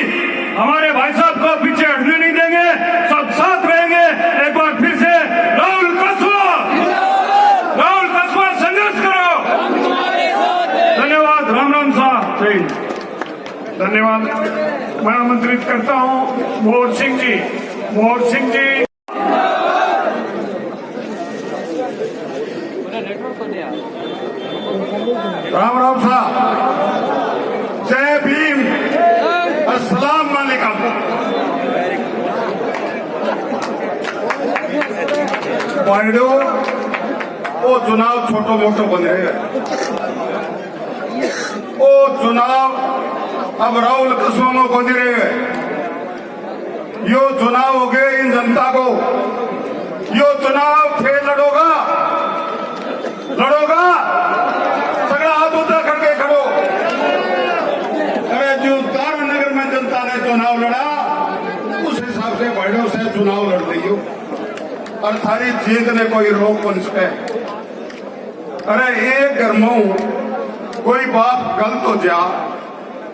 हमारे भाई साहब को पीछे हटने नहीं देंगे, सब साथ रहेंगे। एक बार फिर से राहुल कस्बा संघर्ष करो। धन्यवाद। राम राम साहब। जय हिंद। धन्यवाद। मैं आमंत्रित करता हूं मोहन सिंह जी। मोहन सिंह जी राम राम साहब। जय भीम। अस्सलाम वालेकुम। भाइयों, वो चुनाव छोटो मोटो बन रहे हैं। वो चुनाव अब राहुल कस्बा में बन रहे हैं। यो चुनाव हो गए इन जनता को। यो चुनाव थे लड़ोगा सगड़ा हाथ ऊंचा करके खड़ो। अरे जो तारानगर में जनता ने चुनाव लड़ा, उस हिसाब से भाइयों से चुनाव लड़ लियो और थारी जीत ने कोई रोक बन सके। अरे एक घर में कोई बाप गलत हो जा,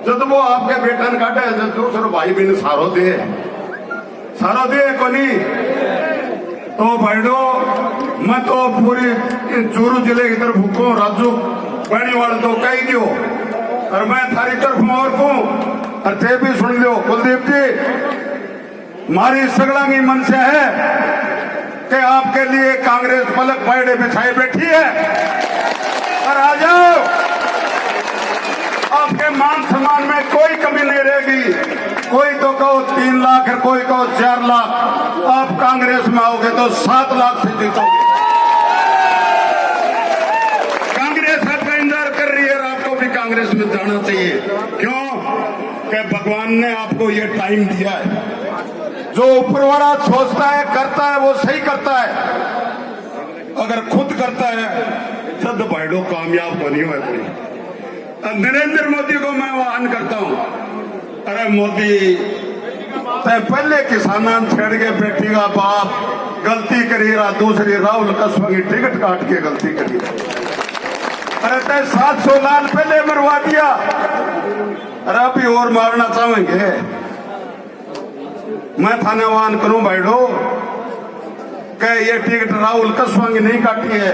जब वो आपके बेटा ने काटे दूसरे भाई बहन सारो दे को नहीं। तो भाइयों, मैं तो पूरी चूरू जिले की तरफ हुकूं, राजू बणीवाल तो कही दियो और मैं थारी तरफ और को और थे भी सुन लो। कुलदीप जी, मारी सगड़ांगी मन से है कि आपके लिए कांग्रेस पलक पैड़े बिछाई बैठी है और आ जाओ। आपके मान सम्मान में कोई कमी नहीं रहेगी। कोई तो कहो 3 लाख, कोई कहो 4 लाख। आप कांग्रेस में आओगे तो 7 लाख से जीतोगे। कांग्रेस आपका इंतजार कर रही है और आपको भी कांग्रेस में जाना चाहिए। क्यों? कि भगवान ने आपको ये टाइम दिया है। जो ऊपर वाला सोचता है, करता है, वो सही करता है। अगर खुद करता है तब भाइयों कामयाब बनी है कोई। नरेंद्र मोदी को मैं आह्वान करता हूं, अरे मोदी, तय पहले किसानान छेड़ के बेटी का बाप गलती करी रहा, दूसरी राहुल कस्बा की टिकट काट के गलती करी। अरे तय 700 लाल पहले मरवा दिया, अरे अभी और मारना चाहेंगे। मैं थाने आह्वान करूं भाइयों कि ये टिकट राहुल कस्बा की नहीं काटी है,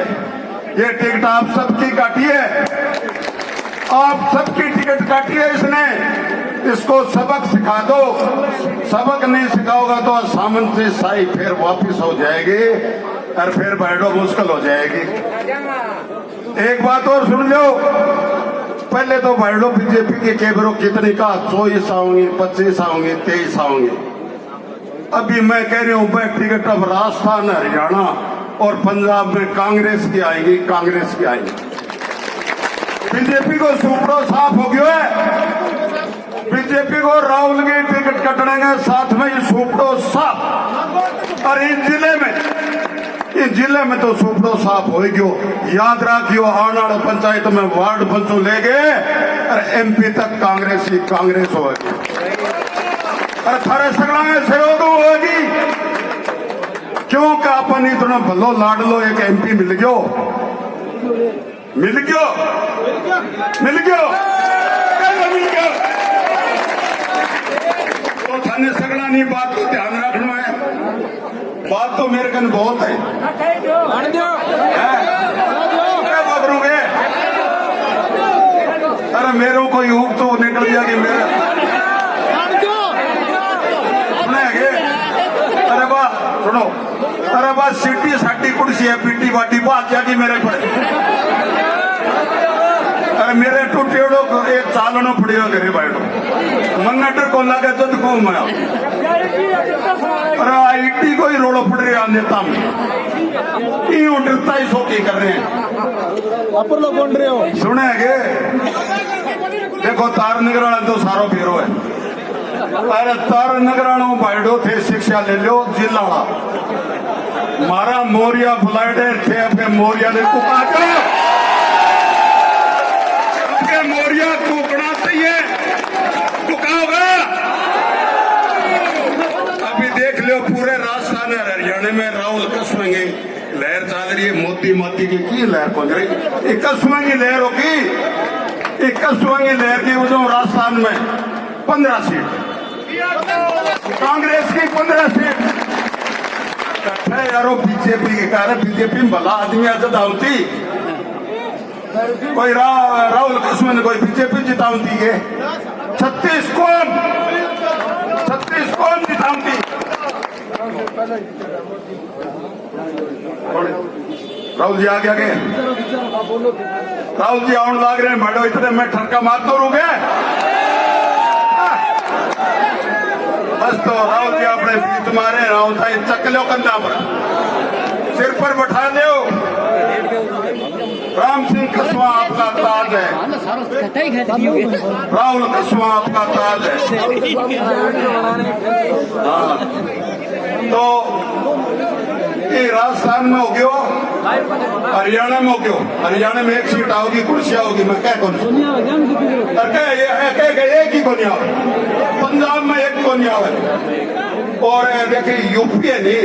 ये टिकट आप सबकी काटी है। आप सबकी टिकट काटी है इसने। इसको सबक सिखा दो। सबक नहीं सिखाओगा तो सामंत से साई फिर वापिस हो जाएगी और फिर बैठो मुश्किल हो जाएगी। एक बात और सुन लो, पहले तो बैठो बीजेपी के कैबरों कितनी का 24 आओगे, 25 आओगे, 23 आओगे। अभी मैं कह रही हूँ टिकट अब राजस्थान, हरियाणा और पंजाब में कांग्रेस की आएगी, कांग्रेस की आएगी। बीजेपी को सुपड़ो साफ हो गया है। बीजेपी को राहुल की टिकट कटने के साथ में ये सुपड़ो साफ। और इस जिले में तो सुपड़ो साफ हो गयो। याद रखियो, आने वाले पंचायत में वार्ड पंचों ले गए और MP तक कांग्रेस ही कांग्रेस होगी और थारे सगड़ा में सहयोग होगी। क्यों का अपन इतना भलो लाडलो एक MP मिल गयो, मिल गयो। तो थाने सगड़ा नहीं बात को ध्यान रखना है। बात तो मेरे कन बहुत है क्या बबरूंगे? अरे मेरे को यूं तो निकल गया कि मेरे अरे बा सुनो, अरे बा सीटी साटी कुर्सी है पीटी बाटी बात जाके मेरे पर अरे मेरे टूटेड़ो एक चालनो पड़ियो घरे बैठो मंगटर को लगे तो को मैं अरे आईटी को ही रोड़ो पड़ रहा नेता में यूं डरता ही सोकी कर रहे हैं अपर लोग बोल रहे हो सुने गे देखो तार निगराना तो सारो फेरो है। अरे तार नगराणो बाइडो थे शिक्षा ले लो जिला मारा मोरिया बुलाए थे अपने मोरिया ने कुका अपने मोरिया कुकड़ा चाहिए कुकाओगा। अभी देख लो पूरे राजस्थान और हरियाणा में राहुल कसवेंगे लहर चल रही है मोती मोती की लहर पहुंच रही एक कसवेंगी लहर होगी एक कसवेंगी लहर की वजह राजस्थान में 15 सीट कांग्रेस की 15 सीट यारो बीजेपी के कारण बीजेपी में भला आदमी जितावती कोई राहुल कसवें कोई बीजेपी जितावती के 36 कौन जितावती राहुल जी आ गया के राहुल जी आउन लाग रहे हैं मैडो इतने मैं ठरका मार तो रू गए बस तो राहुल जी अपने बीच मारे राहुल था चक लो कंधा पर सिर पर बैठा दो। राम सिंह कसवा आपका ताज है राहुल कसवा आपका ताज है। हाँ तो ये राजस्थान में हो गयो हरियाणा में हो गयो हरियाणा में एक सीट आओगी कुर्सियां होगी मैं क्या कौन एक ही कोनी आवे पंजाब में एक कोनी आवे और देखिए यूपी है नहीं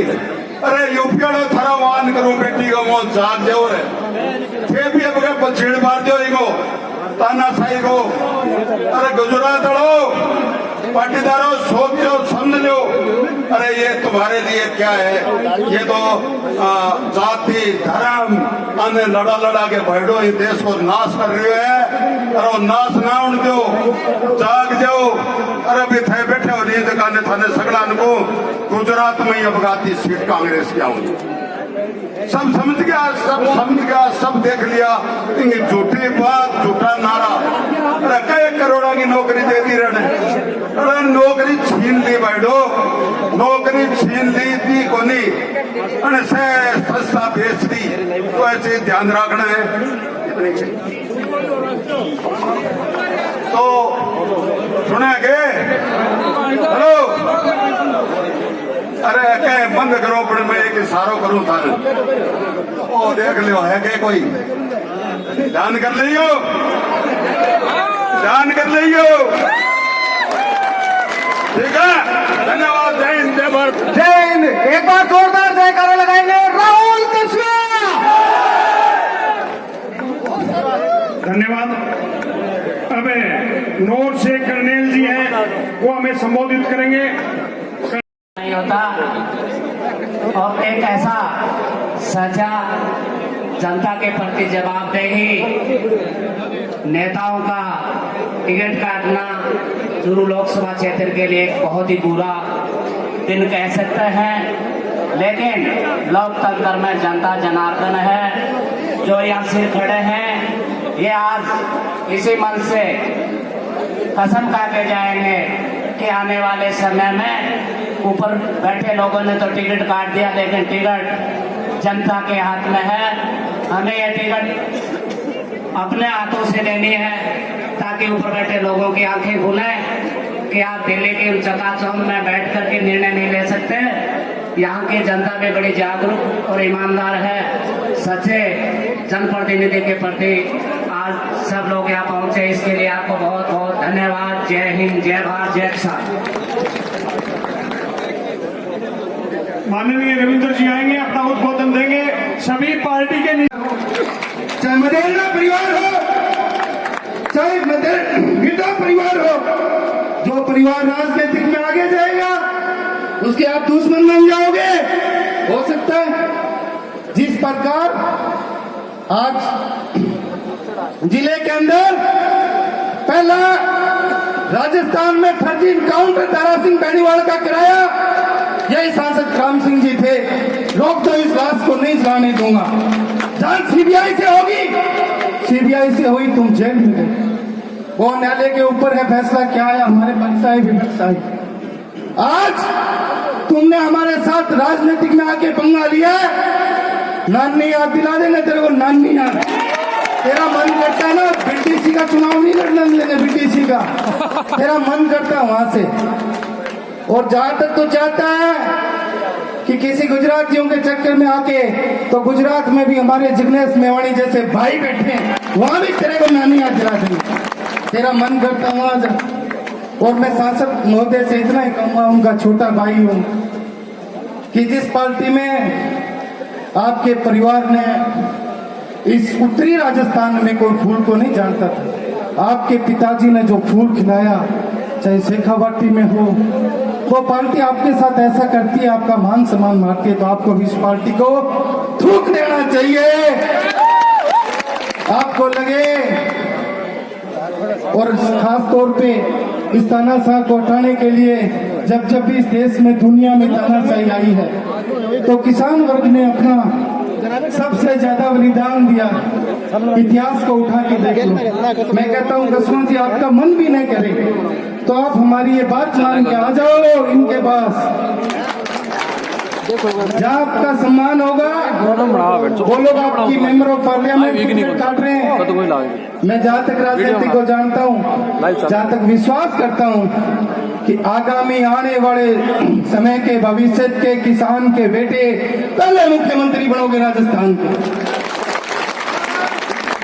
अरे यूपी वालों थारा वान करूं बेटी को मौत जाग जाओ रे थे भी अब छेड़ मार दो इको तानाशाही को अरे गुजरात वालों पाटीदारों सोचो समझ लो अरे ये तुम्हारे लिए क्या है ये तो जाति धर्म अन्य लड़ा लड़ा के बैठो ये देश को नाश कर रहे हैं और वो नाश ना उन दो जाग जाओ। अरे भी थे बैठे हो नहीं दुकाने थाने सगड़ा को गुजरात में ही अफगाती सीट कांग्रेस की आऊंगी सब समझ गया सब देख लिया झूठी बात झूठा नारा अरे कई करोड़ा की नौकरी दे दी अरे नौकरी छीन ली बैठो नौकरी छीन ली थी कोनी अरे से सस्ता बेच दी तो ऐसे ध्यान रखना है तो सुना के हेलो अरे क्या बंद करो पर मैं एक इशारो करूं था ओ देख लियो है के कोई ध्यान कर लियो ठीक है धन्यवाद जय हिंद जय भारत जय हिंद। एक बार जोरदार जयकारा लगाएंगे राहुल कसवा। धन्यवाद। अब नोट से कर्नेल जी हैं वो हमें संबोधित करेंगे। नहीं होता और एक ऐसा सजा जनता के प्रति जवाबदेही नेताओं का टिकट काटना चूरू लोकसभा क्षेत्र के लिए एक बहुत ही बुरा दिन कह सकते हैं लेकिन लोकतंत्र में जनता जनार्दन है जो यहाँ सिर खड़े हैं ये आज इसी मन से कसम खा के जाएंगे कि आने वाले समय में ऊपर बैठे लोगों ने तो टिकट काट दिया लेकिन टिकट जनता के हाथ में है। हमें यह टिकट अपने हाथों से लेनी है ताकि ऊपर बैठे लोगों की आंखें खुले कि आप दिल्ली के चकाचौंध में बैठ कर के निर्णय नहीं ले सकते। यहाँ की जनता भी बड़ी जागरूक और ईमानदार है। सच्चे जनप्रतिनिधि के प्रति आज सब लोग यहाँ पहुंचे इसके लिए आपको बहुत बहुत धन्यवाद। जय हिंद जय भारत जय किसान। माननीय रविंद्र जी आएंगे अपना उद्बोधन देंगे। सभी पार्टी के चाहे मदेरणा परिवार हो चाहे गिरधा परिवार हो जो परिवार राजनीतिक में आगे जाएगा उसके आप दुश्मन बन जाओगे। हो सकता है। जिस प्रकार आज जिले के अंदर पहला राजस्थान में फर्जी इनकाउंटर तारा सिंह बेनीवाल का कराया, यही सांसद राम सिंह जी थे। लोग तो इस बात को नहीं जाने दूंगा। जांच सीबीआई से होगी, सीबीआई से हुई, तुम जेल में गए। वो न्यायालय के ऊपर है फैसला, क्या आया हमारे पक्ष है विपक्ष है। आज तुमने हमारे साथ राजनीतिक में आके पंगा लिया है, नानी याद दिला देंगे तेरे को, नानी याद। तेरा मन करता है ना बीटीसी का चुनाव नहीं लड़ने देंगे, बीटीसी का तेरा मन करता है वहां से। और जहां तक तो चाहता है कि किसी गुजरातियों के चक्कर में आके, तो गुजरात में भी हमारे जिग्नेश मेवाणी जैसे भाई बैठे, वहां भी तेरे को नानी याद दिला देंगे। तेरा मन करता वहां जा। और मैं सांसद महोदय से इतना ही कहूंगा, उनका छोटा भाई हूं, कि जिस पार्टी में आपके परिवार ने इस उत्तरी राजस्थान में कोई फूल को नहीं जानता था, आपके पिताजी ने जो फूल खिलाया, चाहे शेखावाटी में हो, वो पार्टी आपके साथ ऐसा करती है, आपका मान सम्मान मारती है, तो आपको इस पार्टी को थूक देना चाहिए। आपको लगे, और खास तौर पे इस तानाशाह को हटाने के लिए जब जब भी इस देश में दुनिया में तानाशाही आई है, तो किसान वर्ग ने अपना सबसे ज्यादा बलिदान दिया। इतिहास को उठा के देख लो। मैं कहता हूँ कसमा जी, आपका मन भी नहीं करे तो आप हमारी ये बात मान के आ जाओ इनके पास। जहाँ आपका सम्मान होगा, वो लोग आपकी मेंबर ऑफ पार्लियामेंट काट रहे हैं। मैं जहाँ तक राजनीति को जानता हूँ, जहाँ तक विश्वास करता हूँ कि आगामी आने वाले समय के भविष्य के किसान के बेटे पहले मुख्यमंत्री बनोगे राजस्थान के।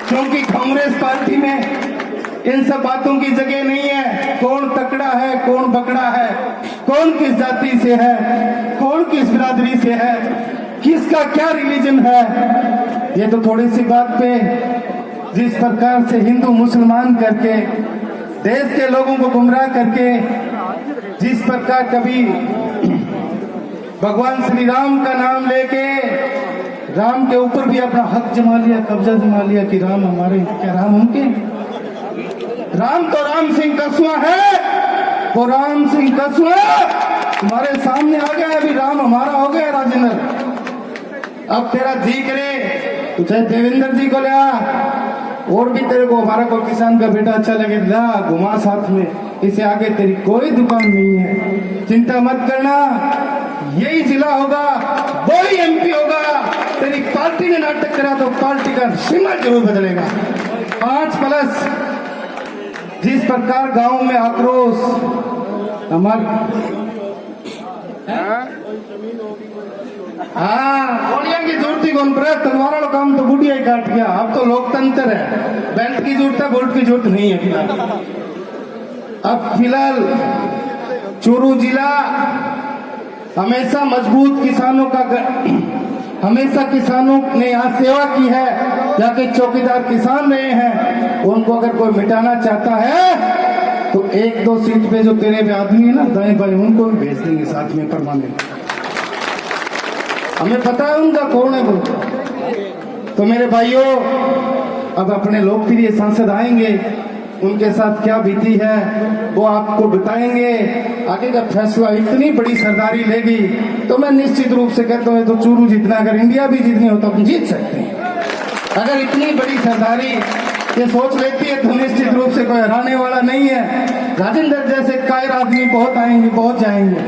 क्योंकि कांग्रेस पार्टी में इन सब बातों की जगह नहीं है। कौन तकड़ा है, कौन बकड़ा है, कौन किस जाति से है, कौन किस बिरादरी से है, किसका क्या रिलीजन है, ये तो थोड़ी सी बात पे जिस प्रकार से हिंदू मुसलमान करके देश के लोगों को गुमराह करके, जिस प्रकार कभी भगवान श्री राम का नाम लेके राम के ऊपर भी अपना हक जमा लिया, कब्जा जमा लिया कि राम हमारे, क्या राम उनके? राम तो राम सिंह कसवा है, वो राम सिंह कसवा तुम्हारे सामने आ गया। अभी राम हमारा हो गया राजेंद्र। अब तेरा जी करे तो चाहे देवेंद्र जी को ले आ, और भी तेरे को हमारा कोई किसान का बेटा अच्छा लगे ला घुमा साथ में। इसे आगे तेरी कोई दुकान नहीं है, चिंता मत करना। यही जिला होगा, वही एमपी होगा। तेरी पार्टी ने नाटक करा तो पार्टी का सिंबल जरूर बदलेगा। 5+ जिस प्रकार गांव में आक्रोश गोलियां की जरूरत ही कौन पड़े, तलवार वाला काम तो बुढ़िया ही काट गया। अब तो लोकतंत्र है, बेल्ट की जरूरत है, बोल्ट की जरूरत नहीं है फिलहाल। अब फिलहाल चूरू जिला हमेशा मजबूत किसानों का, हमेशा किसानों ने यहाँ सेवा की है, यहाँ के चौकीदार किसान रहे हैं। उनको अगर कोई मिटाना चाहता है तो 1-2 सीट पे जो तेरे पे आदमी है ना दाएं बाएं, उनको भी भेज देंगे साथ में परमानेंट। हमें पता है उनका कौन है वो। तो मेरे भाइयों, अब अपने लोकप्रिय सांसद आएंगे, उनके साथ क्या बीती है वो आपको बताएंगे। आगे का फैसला इतनी बड़ी सरदारी लेगी तो मैं निश्चित रूप से कहता हूँ, तो चूरू जितना, अगर इंडिया भी जीतनी हो तो हम जीत सकते हैं। अगर इतनी बड़ी सरदारी ये सोच लेती है तो निश्चित रूप से कोई हराने वाला नहीं है। राजेंद्र जैसे कायर आदमी बहुत आएंगे, बहुत जाएंगे।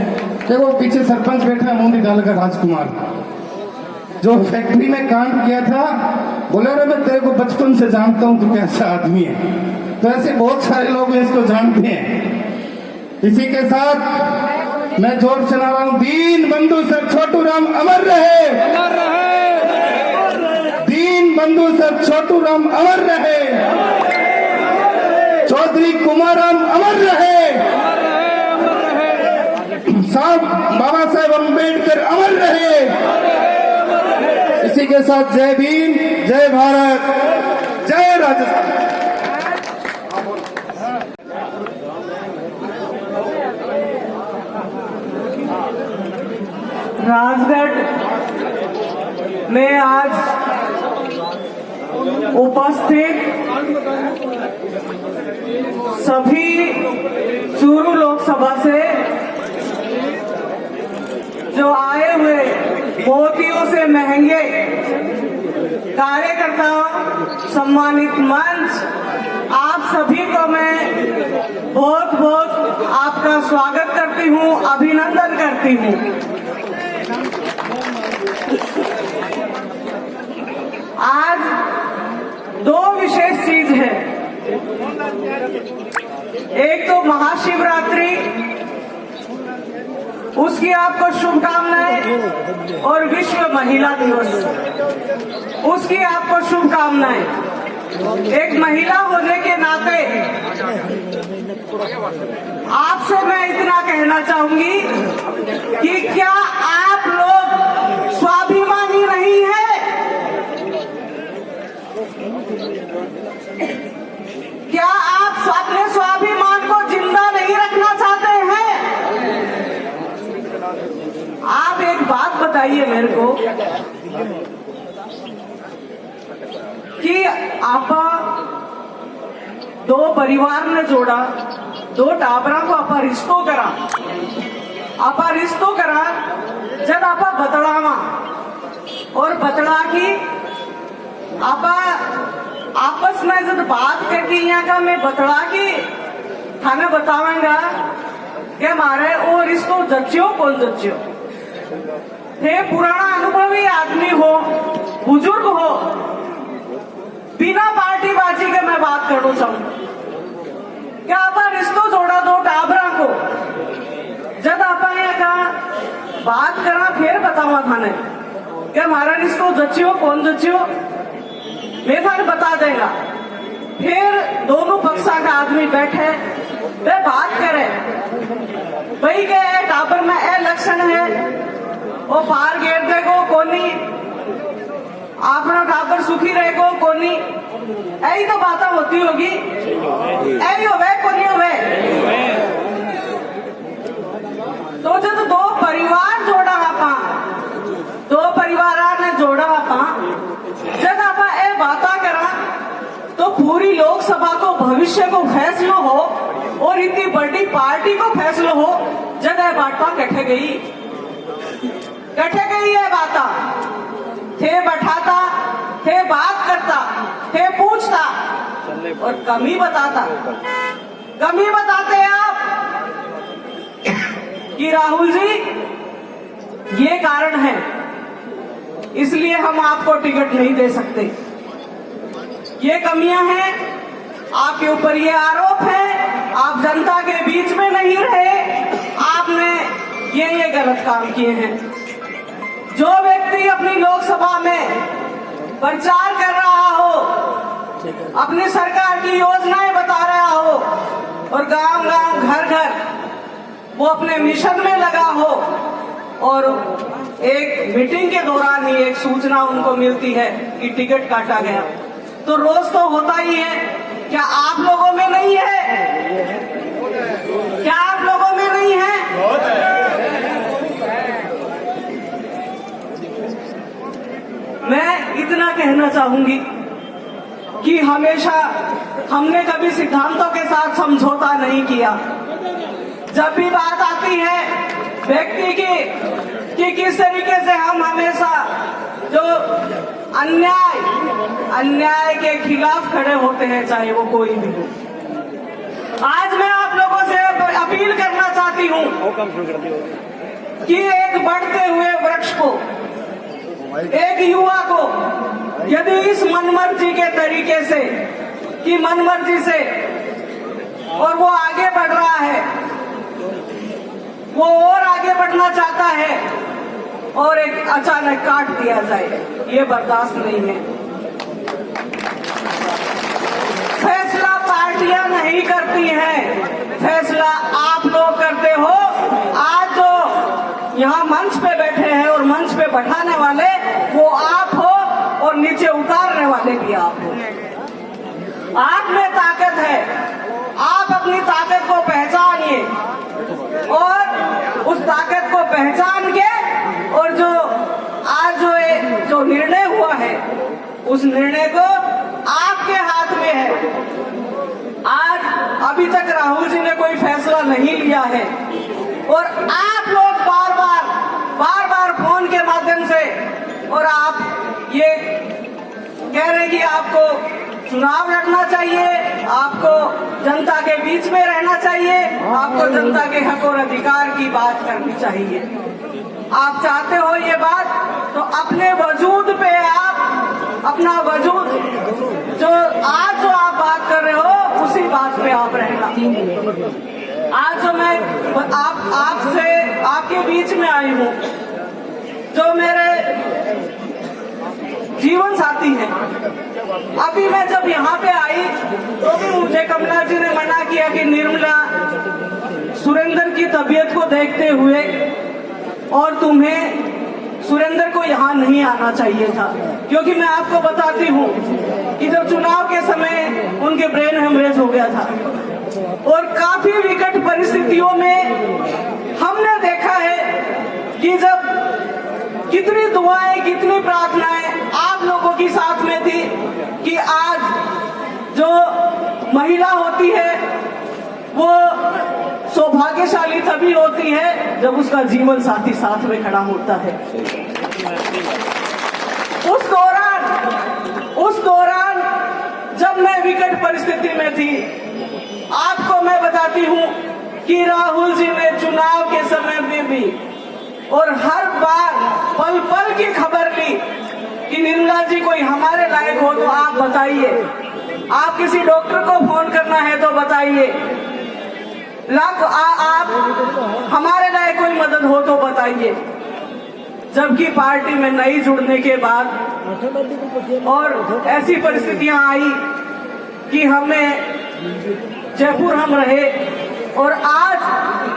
देखो पीछे सरपंच बैठा है मुंडी डालकर, राजकुमार, जो फैक्ट्री में कांड किया था, बोले रे मैं तेरे को बचपन से जानता हूं तू कैसा आदमी है। तो ऐसे बहुत सारे लोग इसको जानते हैं। इसी के साथ मैं जोर सुना रहा हूं, दीन बंधु सर छोटू राम अमर रहे, दीन बंधु सर छोटू राम अमर रहे, चौधरी कुमाराम अमर रहे, साहब बाबा साहेब अम्बेडकर अमर रहे। इसी के साथ जय भीम, जय भारत, जय राजस्थान। राजगढ़ मैं आज उपस्थित सभी चूरू लोकसभा से जो आए हुए मोतियों से महंगे कार्यकर्ताओं, सम्मानित मंच, आप सभी को मैं बहुत बहुत आपका स्वागत करती हूँ, अभिनंदन करती हूँ। आज दो विशेष चीज है, एक तो महाशिवरात्रि, उसकी आपको शुभकामनाएं, और विश्व महिला दिवस, उसकी आपको शुभकामनाएं। एक महिला होने के नाते आपसे मैं इतना कहना चाहूंगी कि क्या आप लोग स्वाभिमानी नहीं है? क्या आप अपने स्वाभिमान को जिंदा नहीं रखना चाहते हैं? आप एक बात बताइए मेरे को कि आपा दो परिवार ने जोड़ा, दो टाबरा को आपा रिश्तो करा, जब आपा बतड़ावा और बतड़ा की आपा आपस में जब बात करके यहाँ का मैं बतड़ा की हमें बतावेंगा कि हमारे वो रिश्तो जच्चियो कौन जच्चियो थे। पुराना अनुभवी आदमी हो, बुजुर्ग हो, बिना पार्टीबाजी के मैं बात करूँ चाहूँ क्या आप रिश्तो जोड़ा दो टाबरा को, जब आप यहाँ का बात करा फिर बतावा थाने कि हमारा रिश्तो जच्चियो कौन जच्चियो, मैं थाने बता देगा। फिर दोनों पक्षा का आदमी बैठे वे बात करे भाई के टाबर में ए लक्षण है, वो पार गेट देखो कोनी, आपना टाबर सुखी रहेगो कोनी, यही तो बातें होती होगी, यही होवे कोनी होवे। तो जब दो परिवार जोड़ा आपा, दो परिवार ने जोड़ा आपा, जब आपा ए बाता करा तो पूरी लोकसभा को भविष्य को फैसलो हो और इतनी बड़ी पार्टी को फैसलो हो, जब ये बात कटे गई है बाता थे बैठाता थे, बात करता थे, पूछता और कमी बताते आप कि राहुल जी ये कारण है इसलिए हम आपको टिकट नहीं दे सकते, ये कमियां हैं आपके ऊपर, ये आरोप है, आप जनता के बीच में नहीं रहे, आपने ये गलत काम किए हैं। जो व्यक्ति अपनी लोकसभा में प्रचार कर रहा हो, अपनी सरकार की योजनाएं बता रहा हो और गांव-गांव, घर-घर वो अपने मिशन में लगा हो और एक मीटिंग के दौरान ही एक सूचना उनको मिलती है कि टिकट काटा गया, तो रोज तो होता ही है। क्या आप लोगों में नहीं है? क्या आप लोगों में नहीं है? मैं इतना कहना चाहूंगी कि हमेशा हमने कभी सिद्धांतों के साथ समझौता नहीं किया। जब भी बात आती है व्यक्ति की कि किस तरीके से हम हमेशा जो अन्याय के खिलाफ खड़े होते हैं, चाहे वो कोई भी हो। आज मैं आप लोगों से अपील करना चाहती हूँ कि एक बढ़ते हुए वृक्ष को, एक युवा को यदि इस मनमर्जी के तरीके से कि मनमर्जी से और वो आगे बढ़ रहा है, वो और आगे बढ़ना चाहता है और एक अचानक काट दिया जाए, ये बर्दाश्त नहीं है। फैसला पार्टियां नहीं करती हैं, फैसला आप लोग करते हो। आज जो यहाँ मंच पे बैठे हैं और मंच पे बैठाने वाले वो आप हो और नीचे उतारने वाले भी आप हो। आप में ताकत है, आप अपनी ताकत को पहचानिए और उस ताकत को पहचान के और जो आज उस निर्णय को आपके हाथ में है। आज अभी तक राहुल जी ने कोई फैसला नहीं लिया है और आप लोग बार बार फोन के माध्यम से और आप ये कह रहे हैं कि आपको चुनाव लड़ना चाहिए, आपको जनता के बीच में रहना चाहिए, आपको जनता के हक और अधिकार की बात करनी चाहिए। आप चाहते हो ये बात, तो अपने वजूद पे आप अपना वजूद जो आप बात कर रहे हो उसी बात पे आप रहना। आज जो मैं आपसे आपके बीच में आई हूँ, जो मेरे जीवन साथी है, अभी मैं जब यहाँ पे आई तो भी मुझे कमला जी ने मना किया कि निर्मला, सुरेंद्र की तबीयत को देखते हुए और तुम्हें सुरेंद्र को यहाँ नहीं आना चाहिए था, क्योंकि मैं आपको बताती हूँ कि जब चुनाव के समय उनके ब्रेन हेमरेज हो गया था और काफी विकट परिस्थितियों में हमने देखा है कि जब कितनी दुआएं, कितनी प्रार्थनाएं आप लोगों की साथ में थी कि आज जो महिला होती है वो सौभाग्यशाली तभी होती है जब उसका जीवन साथी साथ में खड़ा होता है। उस दौरान जब मैं विकट परिस्थिति में थी, आपको मैं बताती हूँ कि राहुल जी ने चुनाव के समय में भी और हर बार पल पल की खबर ली कि निर्मला जी कोई हमारे लायक हो तो आप बताइए, आप किसी डॉक्टर को फोन करना है तो बताइए, आप हमारे लायक कोई मदद हो तो बताइए। जबकि पार्टी में नई जुड़ने के बाद और ऐसी परिस्थितियां आई कि हमें जयपुर हम रहे और आज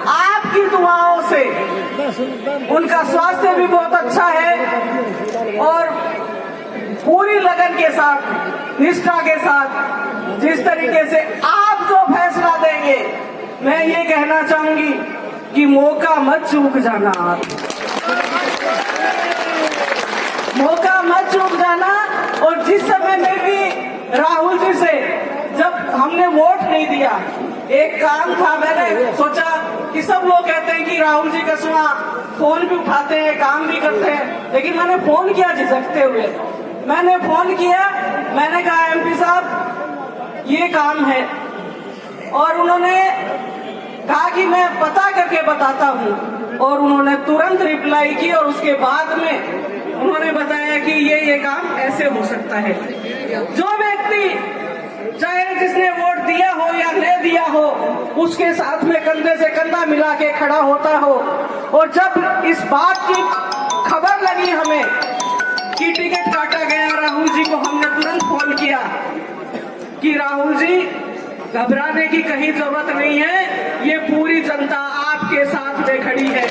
आपकी दुआओं से उनका स्वास्थ्य भी बहुत अच्छा है और पूरी लगन के साथ, निष्ठा के साथ जिस तरीके से आप जो फैसला देंगे, मैं ये कहना चाहूंगी कि मौका मत चूक जाना, आप मौका मत चूक जाना। और जिस समय में भी राहुल जी से जब हमने वोट नहीं दिया, एक काम था, मैंने सोचा कि सब लोग कहते हैं कि राहुल जी कसवा फोन भी उठाते हैं, काम भी करते हैं, लेकिन मैंने फोन किया झिझकते हुए। मैंने फोन किया, मैंने कहा एमपी साहब ये काम है, और उन्होंने कहा कि मैं पता करके बताता हूँ, और उन्होंने तुरंत रिप्लाई की और उसके बाद में उन्होंने बताया कि ये काम ऐसे हो सकता है। जो व्यक्ति चाहे जिसने वोट दिया हो या नहीं दिया हो, उसके साथ में कंधे से कंधा मिला के खड़ा होता हो। और जब इस बात की खबर लगी हमें कि टिकट काटा गया राहुल जी को, हमने तुरंत फोन किया कि राहुल जी घबराने की कहीं जरूरत नहीं है, ये पूरी जनता आपके साथ में खड़ी है।